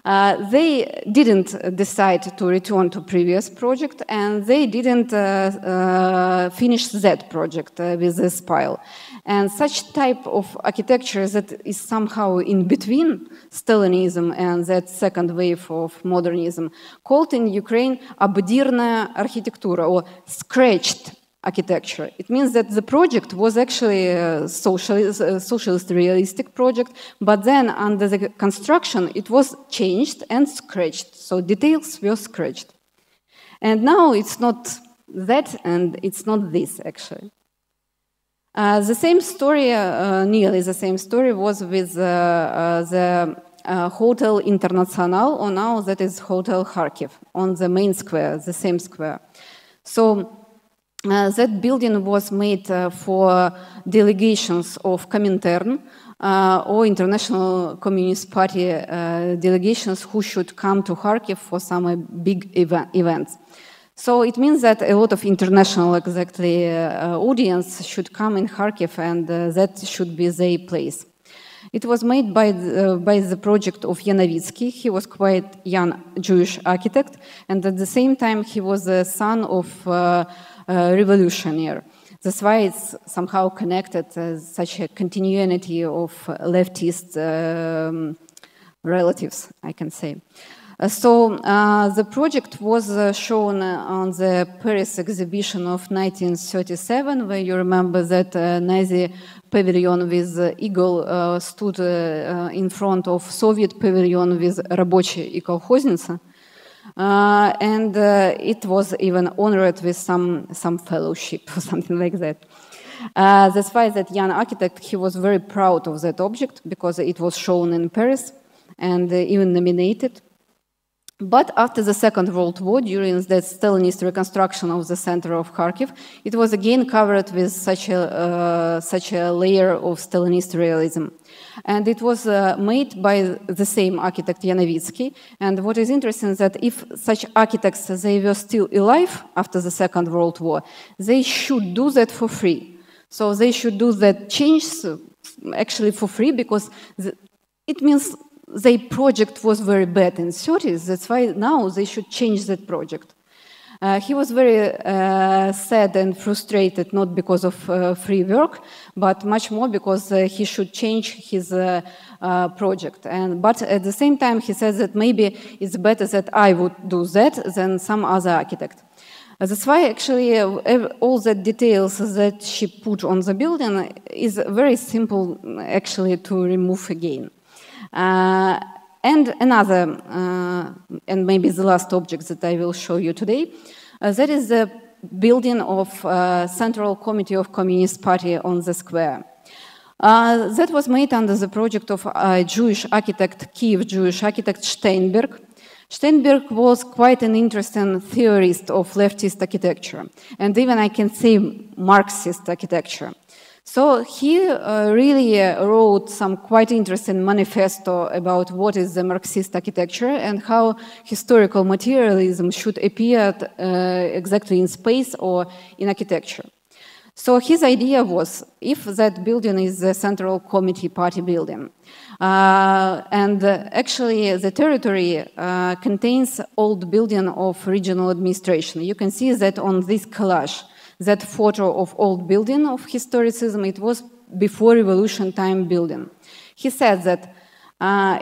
They didn't decide to return to previous project, and they didn't finish that project with this pile. And such type of architecture that is somehow in between Stalinism and that second wave of modernism, called in Ukraine обдирная архитектура, or scratched architecture. It means that the project was actually a socialist realistic project, but then under the construction it was changed and scratched, so details were scratched. And now it's not that and it's not this, actually. The same story, nearly the same story, was with the Hotel International, or now that is Hotel Kharkiv, on the main square, the same square. So that building was made for delegations of Comintern or International Communist Party delegations who should come to Kharkiv for some big events. So it means that a lot of international audience should come in Kharkiv, and that should be their place. It was made by the project of Yanavitsky. He was quite young Jewish architect, and at the same time he was the son of a revolutionary. That's why it's somehow connected, such a continuity of leftist relatives, I can say. So the project was shown on the Paris exhibition of 1937, where you remember that Nazi pavilion with eagle stood in front of Soviet pavilion with рабочие и колхозница. And it was even honored with some fellowship or something like that. That's why that young architect, he was very proud of that object because it was shown in Paris and even nominated. But after the Second World War, during the Stalinist reconstruction of the center of Kharkiv, it was again covered with such a layer of Stalinist realism. And it was made by the same architect Yanavitsky. And what is interesting is that if such architects, they were still alive after the Second World War, they should do that for free. So they should do that change actually for free, because it means their project was very bad in the 30s. That's why now they should change that project. He was very sad and frustrated, not because of free work, but much more because he should change his project. But at the same time, he says that maybe it's better that I would do that than some other architect. That's why actually all the details that she put on the building is very simple actually to remove again. And another, and maybe the last object that I will show you today, that is the building of Central Committee of Communist Party on the square. That was made under the project of Jewish architect, Kiev Jewish architect Steinberg. Steinberg was quite an interesting theorist of leftist architecture, and even I can say Marxist architecture. So he really wrote some quite interesting manifesto about what is the Marxist architecture and how historical materialism should appear exactly in space or in architecture. So his idea was, if that building is the Central Committee Party building, and actually the territory contains old building of regional administration. You can see that on this collage. That photo of old building of historicism, it was before revolution time building. He said that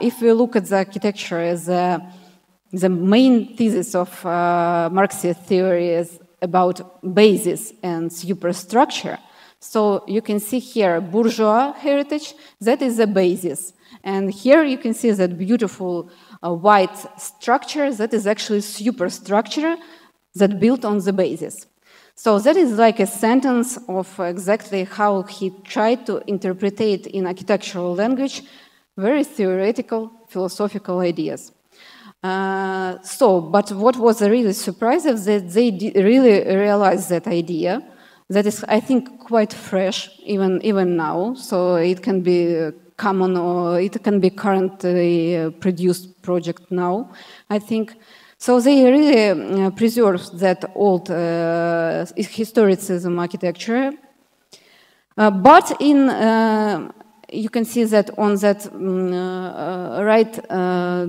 if we look at the architecture as the main thesis of Marxist theory is about basis and superstructure, so you can see here bourgeois heritage, that is the basis. And here you can see that beautiful white structure, that is actually superstructure that built on the basis. So that is like a sentence of exactly how he tried to interpret it in architectural language, very theoretical, philosophical ideas. But what was really surprising is that they really realized that idea. That is, I think, quite fresh, even now. So it can be common, or it can be currently produced project now, I think. So they really preserve that old historicism architecture. But in, you can see that on that right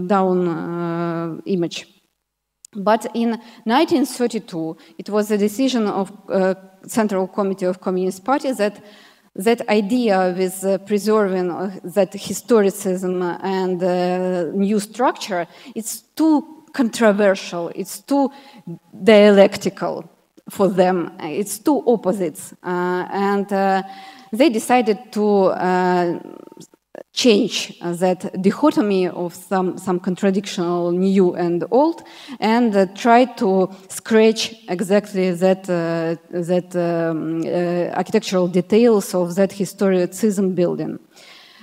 down image. But in 1932, it was a decision of Central Committee of Communist Party that that idea with preserving that historicism and new structure, it's too controversial, it's too dialectical for them, it's two opposites. And they decided to change that dichotomy of some contradictional new and old, and try to scratch exactly that architectural details of that historicism building,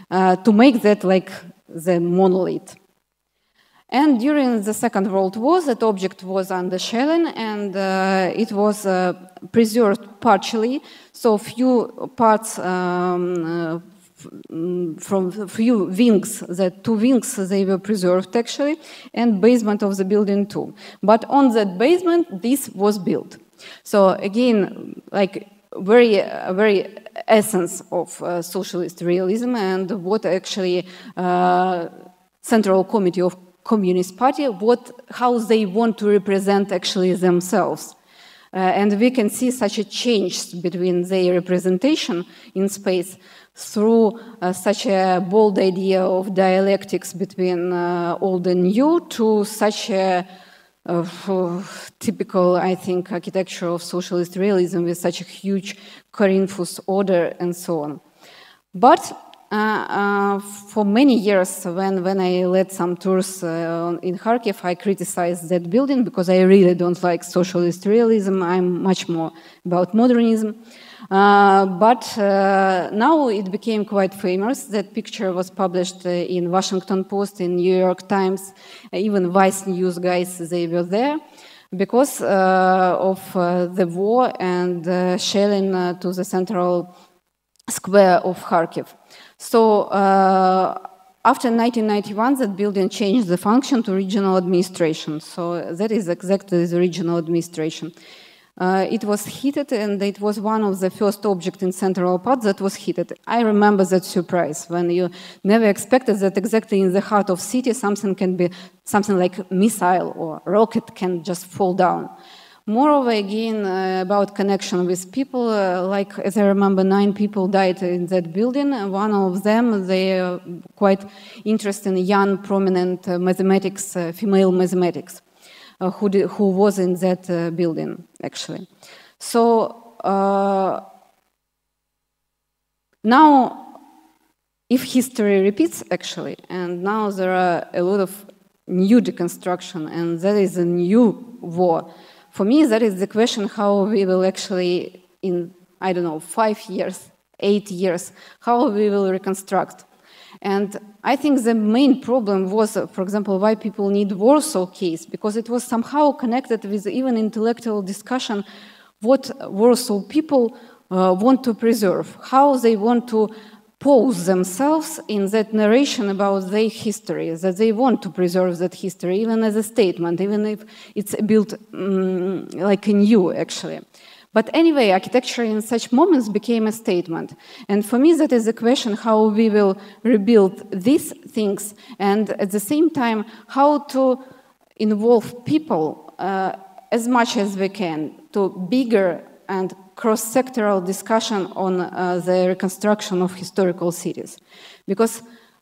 to make that like the monolith. And during the Second World War, that object was under shelling, and it was preserved partially. So few parts from few wings, the two wings, they were preserved actually, and basement of the building too. But on that basement, this was built. So again, like very essence of socialist realism, and what actually Central Committee of Communist Party, how they want to represent actually themselves. And we can see such a change between their representation in space through such a bold idea of dialectics between old and new, to such a typical, I think, architecture of socialist realism with such a huge Corinthus order and so on. But for many years, when I led some tours in Kharkiv, I criticized that building because I really don't like socialist realism. I'm much more about modernism. But now it became quite famous. That picture was published in Washington Post, in New York Times, even Vice News guys, they were there, because of the war and shelling to the central square of Kharkiv. So after 1991, that building changed the function to regional administration. So that is exactly the regional administration. It was heated, and it was one of the first objects in central part that was heated. I remember that surprise, when you never expected that exactly in the heart of city something can be, something like missile or rocket can just fall down. Moreover, again, about connection with people, like, as I remember, 9 people died in that building. One of them, they are quite interesting, young, prominent mathematics, female mathematics, who was in that building, actually. So now, if history repeats, actually, and now there are a lot of new deconstruction, and that is a new war. For me, that is the question how we will actually, in, I don't know, 5 years, 8 years, how we will reconstruct. And I think the main problem was, for example, why people need Warsaw case, because it was somehow connected with even intellectual discussion what Warsaw people want to preserve, how they want to pose themselves in that narration about their history, that they want to preserve that history, even as a statement, even if it's built like a new, actually. But anyway, architecture in such moments became a statement. And for me, that is the question how we will rebuild these things, and at the same time, how to involve people as much as we can to bigger and cross-sectoral discussion on the reconstruction of historical cities. Because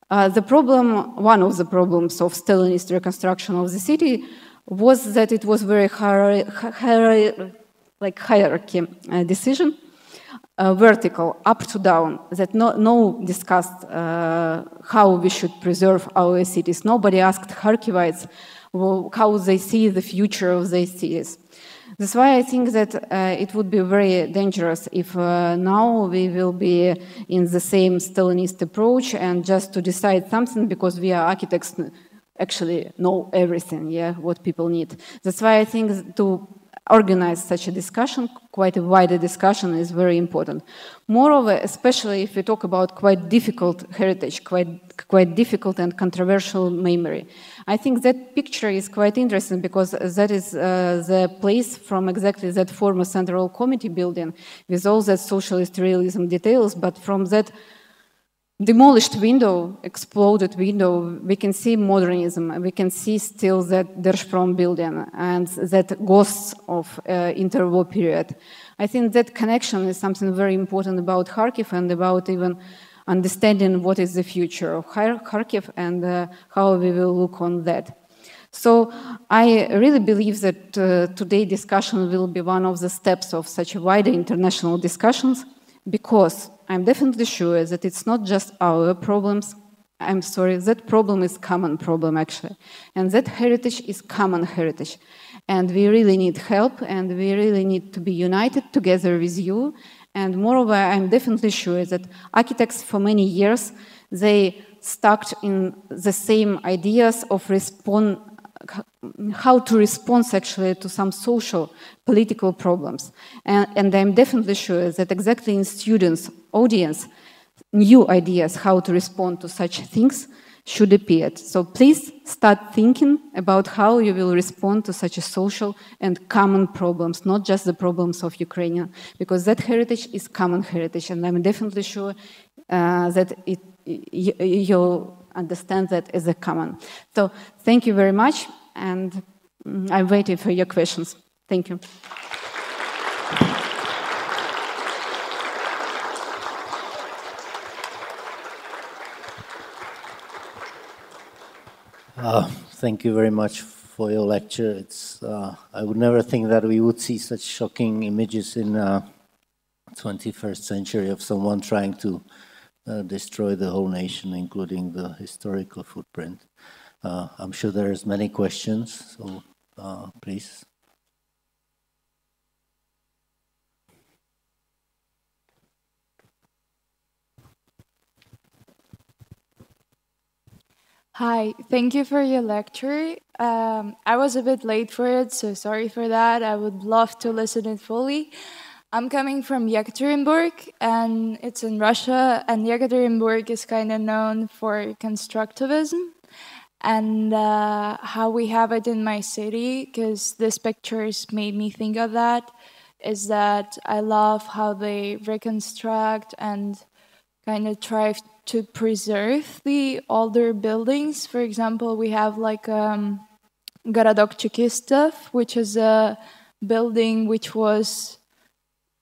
the problem, one of the problems of Stalinist reconstruction of the city was that it was very hierarchy decision, vertical, up to down, that no discussed how we should preserve our cities. Nobody asked Kharkivites how they see the future of their cities. That's why I think that it would be very dangerous if now we will be in the same Stalinist approach and just to decide something because we are architects actually know everything, yeah, what people need. That's why I think to organize such a discussion, quite a wider discussion, is very important. Moreover, especially if we talk about quite difficult heritage, quite difficult and controversial memory, I think that picture is quite interesting because that is the place from exactly that former Central Committee building with all that socialist realism details, but from that demolished window, exploded window, we can see modernism, we can see still that Держпром building and that ghosts of interwar period. I think that connection is something very important about Kharkiv and about even understanding what is the future of Kharkiv and how we will look on that. So I really believe that today's discussion will be one of the steps of such wider international discussions, because I'm definitely sure that it's not just our problems. I'm sorry, that problem is common problem actually. And that heritage is common heritage. And we really need help and we really need to be united together with you. And moreover, I'm definitely sure that architects for many years, they stuck in the same ideas of how to respond actually to some social, political problems. And I'm definitely sure that exactly in students' audience, new ideas how to respond to such things should appear. So please start thinking about how you will respond to such a social and common problems, not just the problems of Ukrainian, because that heritage is common heritage, and I'm definitely sure that you'll understand that as a common. So thank you very much, and I'm waiting for your questions. Thank you. Thank you very much for your lecture. It's I would never think that we would see such shocking images in 21st century of someone trying to destroy the whole nation, including the historical footprint. I'm sure there's many questions, so please. Hi, thank you for your lecture. I was a bit late for it, so sorry for that. I would love to listen it fully. I'm coming from Yekaterinburg, and it's in Russia, and Yekaterinburg is kind of known for constructivism, and how we have it in my city, because this pictures made me think of that, is that I love how they reconstruct and kind of try to preserve the older buildings. For example, we have like Городок Чекистов, which is a building which was,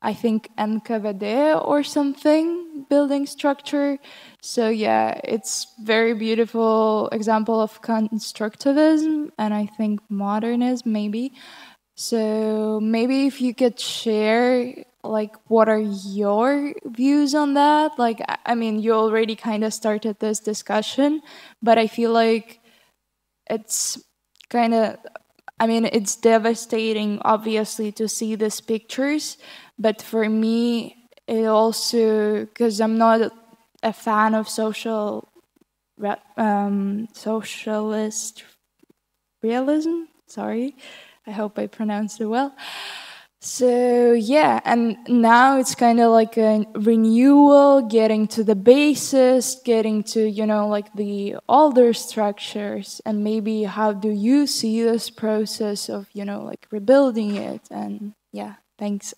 I think, NKVD or something, building structure. So yeah, it's very beautiful example of constructivism and I think modernism maybe. So maybe if you could share, like, what are your views on that? Like, I mean, you already kind of started this discussion, but I feel like it's kind of, I mean, it's devastating, obviously, to see these pictures. But for me, it also, because I'm not a fan of socialist realism. Sorry, I hope I pronounced it well. So yeah, and now it's kind of like a renewal, getting to the basis, getting to, you know, like the older structures, and maybe how do you see this process of, you know, like rebuilding it? And yeah, thanks.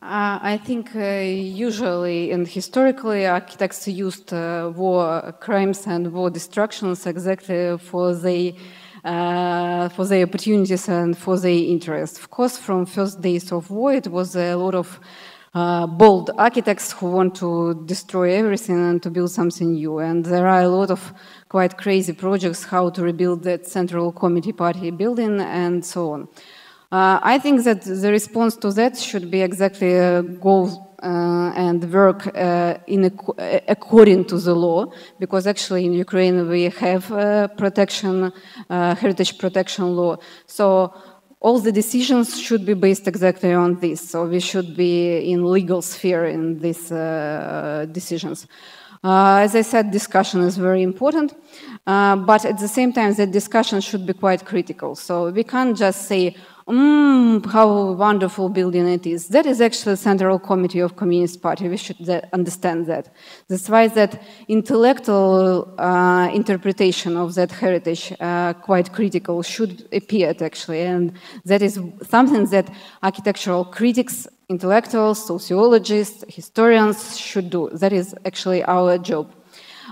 I think usually and historically architects used war crimes and war destructions exactly for their opportunities and for their interests. Of course, from first days of war, it was a lot of bold architects who want to destroy everything and to build something new. And there are a lot of quite crazy projects how to rebuild that Central Committee Party building and so on. I think that the response to that should be exactly go and work according to the law, because actually in Ukraine we have heritage protection law. So all the decisions should be based exactly on this. So we should be in legal sphere in these decisions. As I said, discussion is very important, but at the same time, the discussion should be quite critical. So we can't just say, how wonderful building it is. That is actually the Central Committee of Communist Party. We should understand that. That's why that intellectual interpretation of that heritage, quite critical, should appear actually. And that is something that architectural critics, intellectuals, sociologists, historians should do. That is actually our job.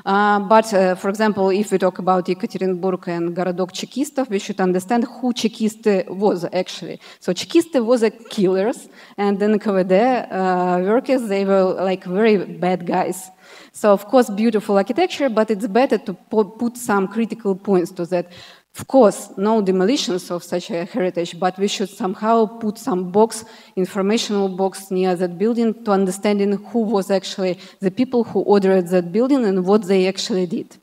But, for example, if we talk about Ekaterinburg and Городок Чекистов, we should understand who Чекисты was actually. So Чекисты was a killers, and then NKVD workers, they were like very bad guys. So, of course, beautiful architecture, but it's better to put some critical points to that. Of course, no demolitions of such a heritage, but we should somehow put some box, informational box near that building to understanding who was actually the people who ordered that building and what they actually did.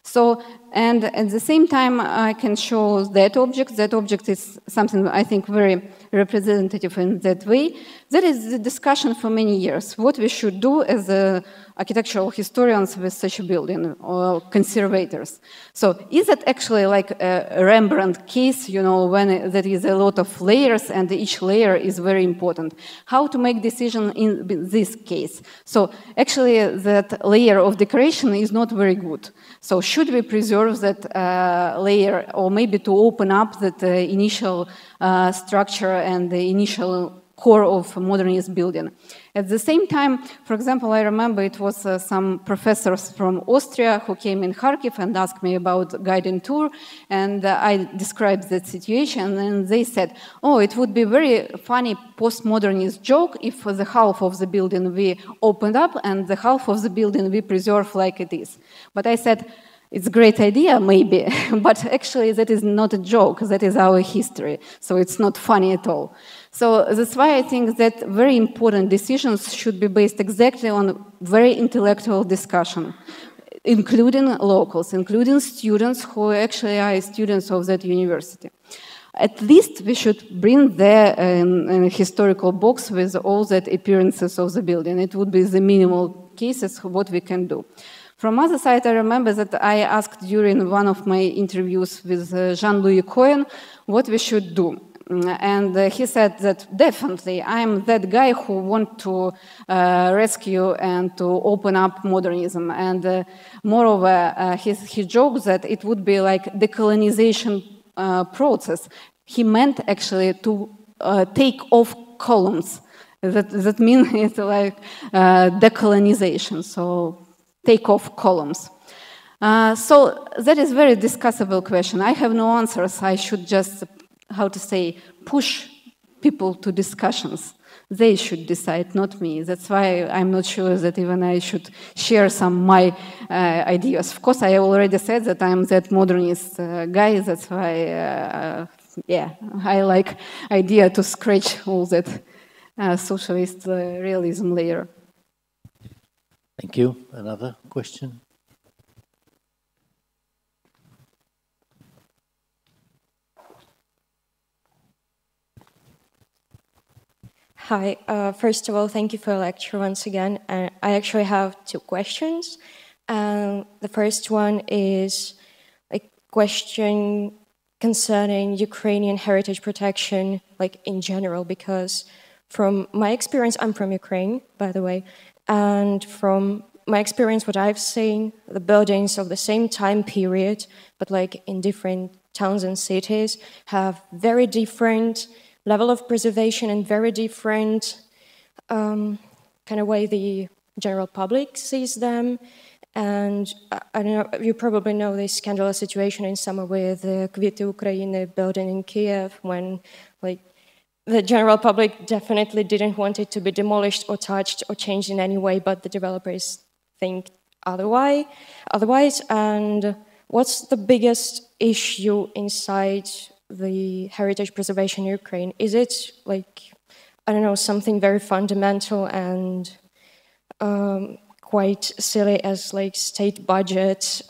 So, and at the same time, I can show that object. That object is something I think very representative in that way. That is the discussion for many years. What we should do as architectural historians with such a building or conservators. So, is it actually like a Rembrandt case, you know, when there is a lot of layers and each layer is very important? How to make decision in this case? So, actually, that layer of decoration is not very good. So, should we preserve that layer, or maybe to open up that initial structure and the initial core of modernist building? At the same time, for example, I remember it was some professors from Austria who came in Kharkiv and asked me about guiding tour, and I described that situation, and they said, oh, it would be very funny postmodernist joke if the half of the building we opened up and the half of the building we preserve like it is. But I said, it's a great idea, maybe, but actually that is not a joke, that is our history, so it's not funny at all. So that's why I think that very important decisions should be based exactly on very intellectual discussion, including locals, including students who actually are students of that university. At least we should bring there a historical box with all that appearances of the building. It would be the minimal cases what we can do. From other side, I remember that I asked during one of my interviews with Jean-Louis Cohen what we should do. And he said that definitely I'm that guy who want to rescue and to open up modernism. And moreover, he joked that it would be like decolonization process. He meant actually to take off columns. That means it's like decolonization. So take off columns. So that is very discussable question. I have no answers. I should just, how to say, push people to discussions. They should decide, not me. That's why I'm not sure that even I should share some my ideas. Of course, I already said that I'm that modernist guy. That's why, yeah, I like idea to scratch all that socialist realism layer. Thank you. Another question? Hi. First of all, thank you for the lecture once again. I actually have two questions. The first one is a question concerning Ukrainian heritage protection, like in general, because from my experience, I'm from Ukraine, by the way, and from my experience, what I've seen, the buildings of the same time period, but like in different towns and cities, have very different level of preservation and very different kind of way the general public sees them. And I don't know, you probably know this scandalous situation in summer with the Kvity Ukrainy building in Kiev, when like the general public definitely didn't want it to be demolished or touched or changed in any way, but the developers think otherwise. And what's the biggest issue inside the heritage preservation in Ukraine? Is it like, I don't know, something very fundamental and quite silly as like state budget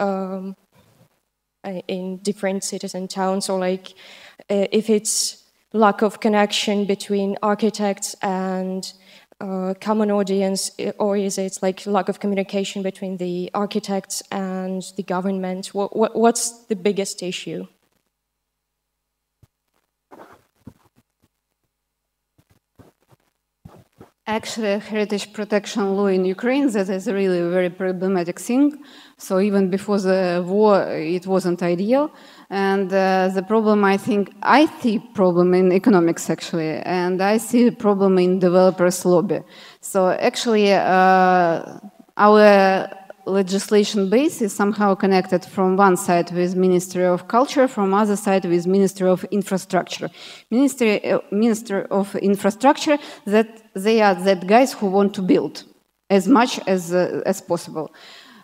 in different cities and towns, or like if it's lack of connection between architects and common audience, or is it like lack of communication between the architects and the government? What's the biggest issue? Actually, heritage protection law in Ukraine, that is really a very problematic thing. So even before the war, it wasn't ideal. And the problem, I see problem in economics actually, and I see a problem in developers' lobby. So actually, our legislation base is somehow connected from one side with Ministry of Culture, from other side with Ministry of Infrastructure. Minister of Infrastructure, that they are that guys who want to build as much as possible.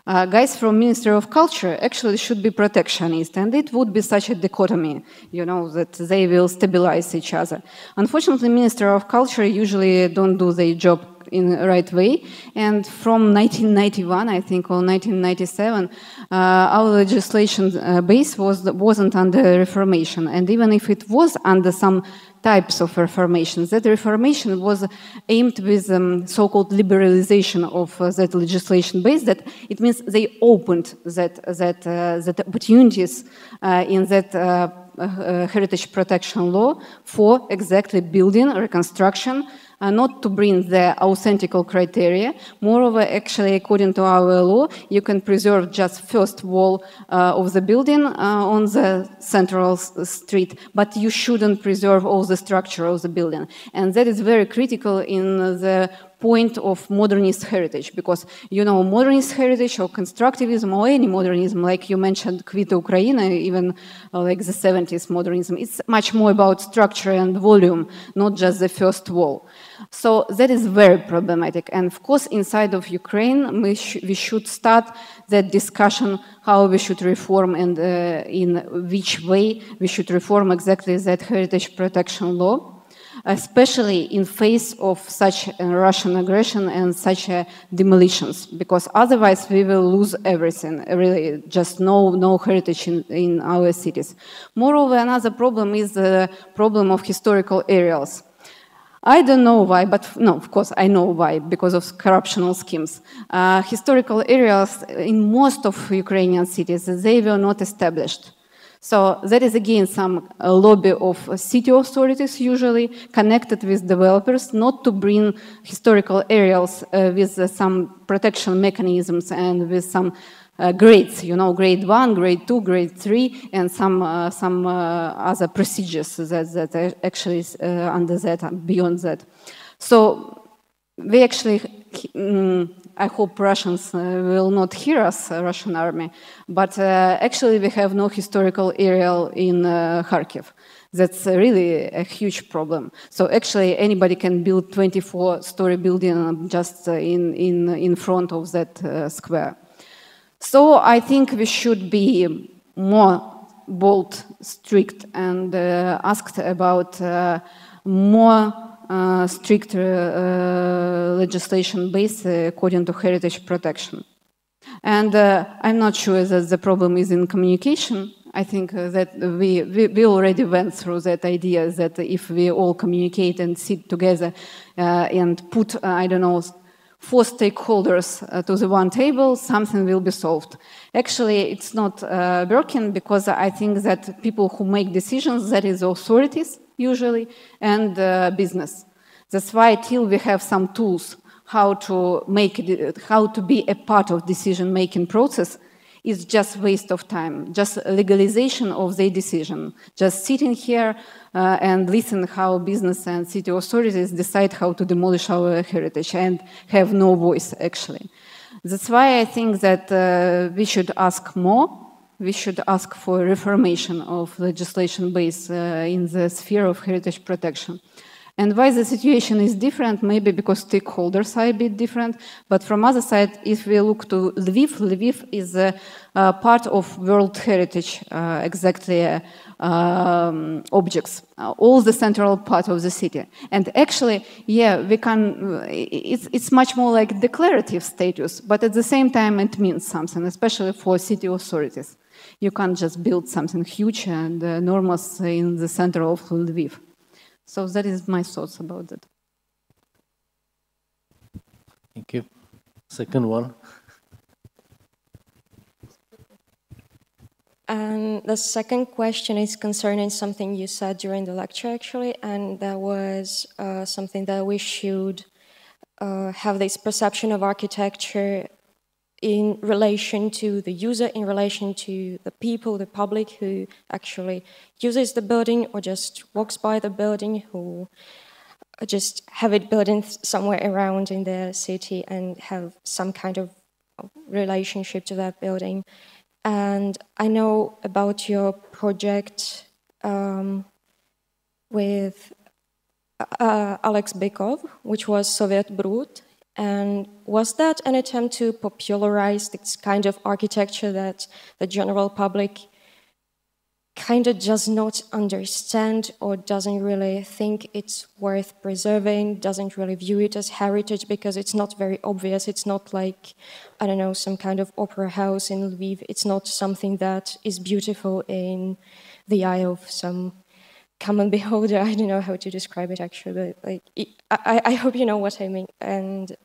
Guys from Ministry of Culture actually should be protectionist, and it would be such a dichotomy, you know, that they will stabilize each other. Unfortunately, Minister of Culture usually don't do their job in the right way, and from 1991, I think, or 1997, our legislation base wasn't under reformation, and even if it was under some types of reformation, that reformation was aimed with so-called liberalization of that legislation base. That it means they opened that opportunities in that heritage protection law for exactly building, reconstruction, not to bring the authentical criteria. Moreover, actually, according to our law, you can preserve just first wall of the building on the central street, but you shouldn't preserve all the structure of the building. And that is very critical in the point of modernist heritage, because, you know, modernist heritage or constructivism or any modernism, like you mentioned, Kvita Ukraina, even like the 70s modernism, it's much more about structure and volume, not just the first wall. So that is very problematic. And of course, inside of Ukraine, we should start that discussion how we should reform and in which way we should reform exactly that heritage protection law, especially in face of such a Russian aggression and such demolitions, because otherwise we will lose everything, really, just no heritage in our cities. Moreover, another problem is the problem of historical areas. I don't know why, but no, of course I know why, because of corruptional schemes. Historical areas in most of Ukrainian cities, they were not established. So that is again some lobby of city authorities, usually connected with developers, not to bring historical areas with some protection mechanisms and with some grades, you know, grade 1, grade 2, grade 3, and some other procedures that actually is under that, beyond that. So we actually, I hope Russians will not hear us, Russian army, but actually we have no historical area in Kharkiv. That's really a huge problem. So actually anybody can build 24-story building just in front of that square. So I think we should be more bold, strict, and asked about more strict legislation based according to heritage protection. And I'm not sure that the problem is in communication. I think that we already went through that idea that if we all communicate and sit together and put, I don't know, 4 stakeholders to the one table, something will be solved. Actually, it's not working, because I think that people who make decisions, that is authorities usually, and business. That's why till we have some tools how to be a part of decision-making process, is just waste of time, just legalization of their decision. Just sitting here and listen how business and city authorities decide how to demolish our heritage and have no voice, actually. That's why I think that we should ask more. We should ask for reformation of legislation base in the sphere of heritage protection. And why the situation is different? Maybe because stakeholders are a bit different. But from other side, if we look to Lviv, Lviv is a part of World Heritage, exactly objects, all the central part of the city. And actually, yeah, we can. It's much more like declarative status, but at the same time, it means something, especially for city authorities. You can't just build something huge and enormous in the center of Lviv. So that is my thoughts about that. Thank you. Second one. And the second question is concerning something you said during the lecture, actually, and that was something that we should have this perception of architecture in relation to the user, in relation to the people, the public who actually uses the building or just walks by the building, who just have it built in somewhere around in the city and have some kind of relationship to that building. And I know about your project with Alex Bykov, which was Soviet Brut. And was that an attempt to popularize this kind of architecture that the general public kind of does not understand or doesn't really think it's worth preserving, doesn't really view it as heritage because it's not very obvious. It's not like, I don't know, some kind of opera house in Lviv. It's not something that is beautiful in the eye of some common beholder. I don't know how to describe it actually, but like, I hope you know what I mean. And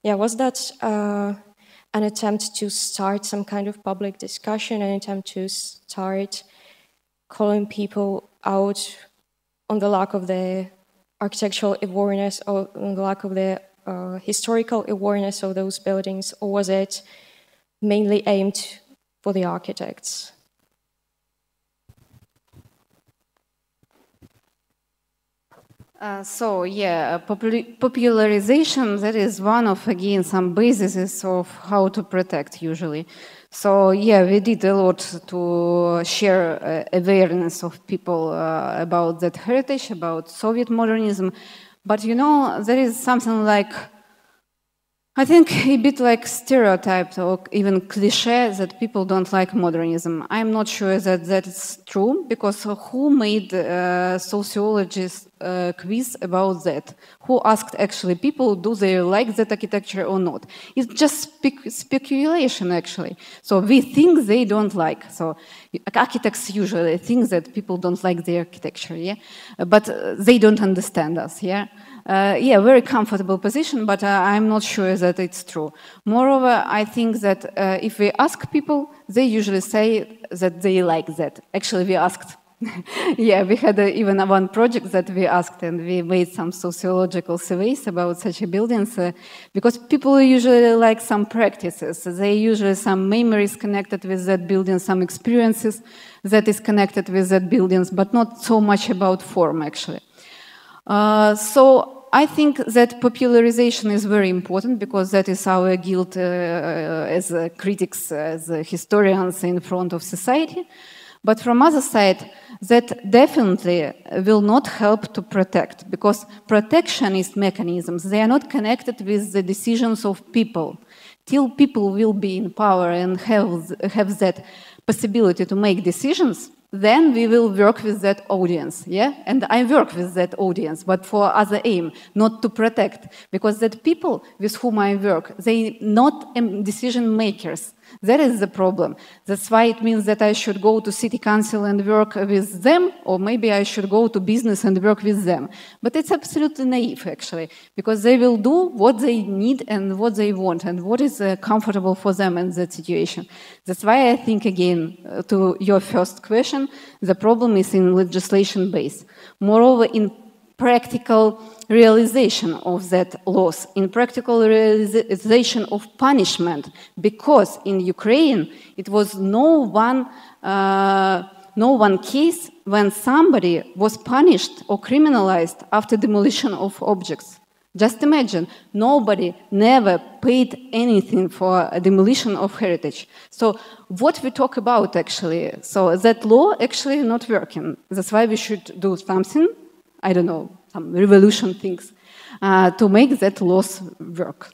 yeah, was that an attempt to start some kind of public discussion, an attempt to start calling people out on the lack of the architectural awareness or on the lack of the historical awareness of those buildings, or was it mainly aimed for the architects? So yeah, popularization, that is one of, again, some bases of how to protect usually. So yeah, we did a lot to share awareness of people about that heritage, about Soviet modernism. But you know, there is something like, I think a bit like stereotype or even cliche that people don't like modernism. I'm not sure that that's true, because who made sociologists quiz about that? Who asked actually people, do they like that architecture or not? It's just speculation actually. So we think they don't like. So architects usually think that people don't like the architecture, yeah? But they don't understand us, yeah? Yeah, very comfortable position, but I'm not sure that it's true. Moreover, I think that if we ask people, they usually say that they like that. Actually, we asked. Yeah, we had even one project that we asked, and we made some sociological surveys about such buildings, because people usually like some practices. They usually some memories connected with that building, some experiences that is connected with that buildings, but not so much about form, actually. So I think that popularization is very important, because that is our guilt as critics, as historians in front of society. But from other side, that definitely will not help to protect, because protectionist mechanisms, they are not connected with the decisions of people. Till people will be in power and have that possibility to make decisions, then we will work with that audience, yeah? And I work with that audience, but for other aim, not to protect. Because that people with whom I work, they not decision makers. That is the problem. That's why it means that I should go to city council and work with them, or maybe I should go to business and work with them. But it's absolutely naive, actually, because they will do what they need and what they want and what is comfortable for them in that situation. That's why I think, again, to your first question, the problem is in legislation base. Moreover, in practical realization of that loss, in practical realization of punishment, because in Ukraine it was no one case when somebody was punished or criminalized after demolition of objects. Just imagine, nobody never paid anything for a demolition of heritage. So what we talk about actually, so that law actually not working. That's why we should do something, I don't know, some revolution things, to make that laws work.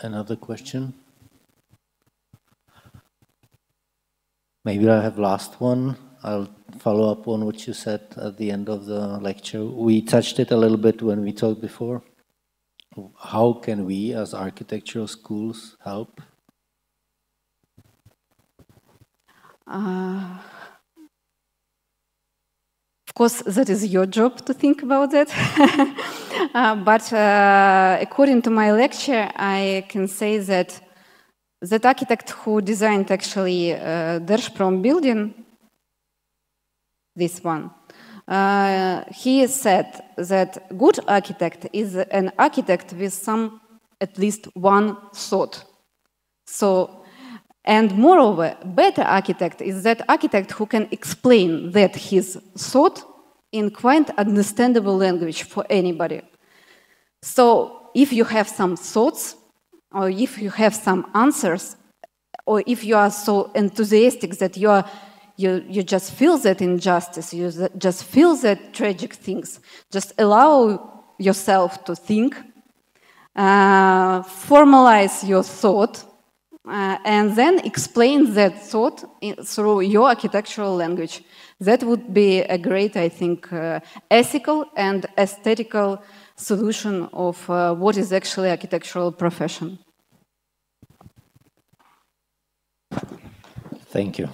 Another question? Maybe I have last one. I'll follow up on what you said at the end of the lecture. We touched it a little bit when we talked before. How can we, as architectural schools, help? course, that is your job to think about that. But according to my lecture, I can say that that architect who designed actually Держпром building, this one, he said that good architect is an architect with at least one thought. So, and moreover, better architect is that architect who can explain that his thought in quite understandable language for anybody. So, if you have some thoughts, or if you have some answers, or if you are so enthusiastic that you just feel that injustice, you just feel that tragic things, just allow yourself to think, formalize your thought, and then explain that thought through your architectural language. That would be a great, I think, ethical and aesthetical solution of what is actually architectural profession. Thank you.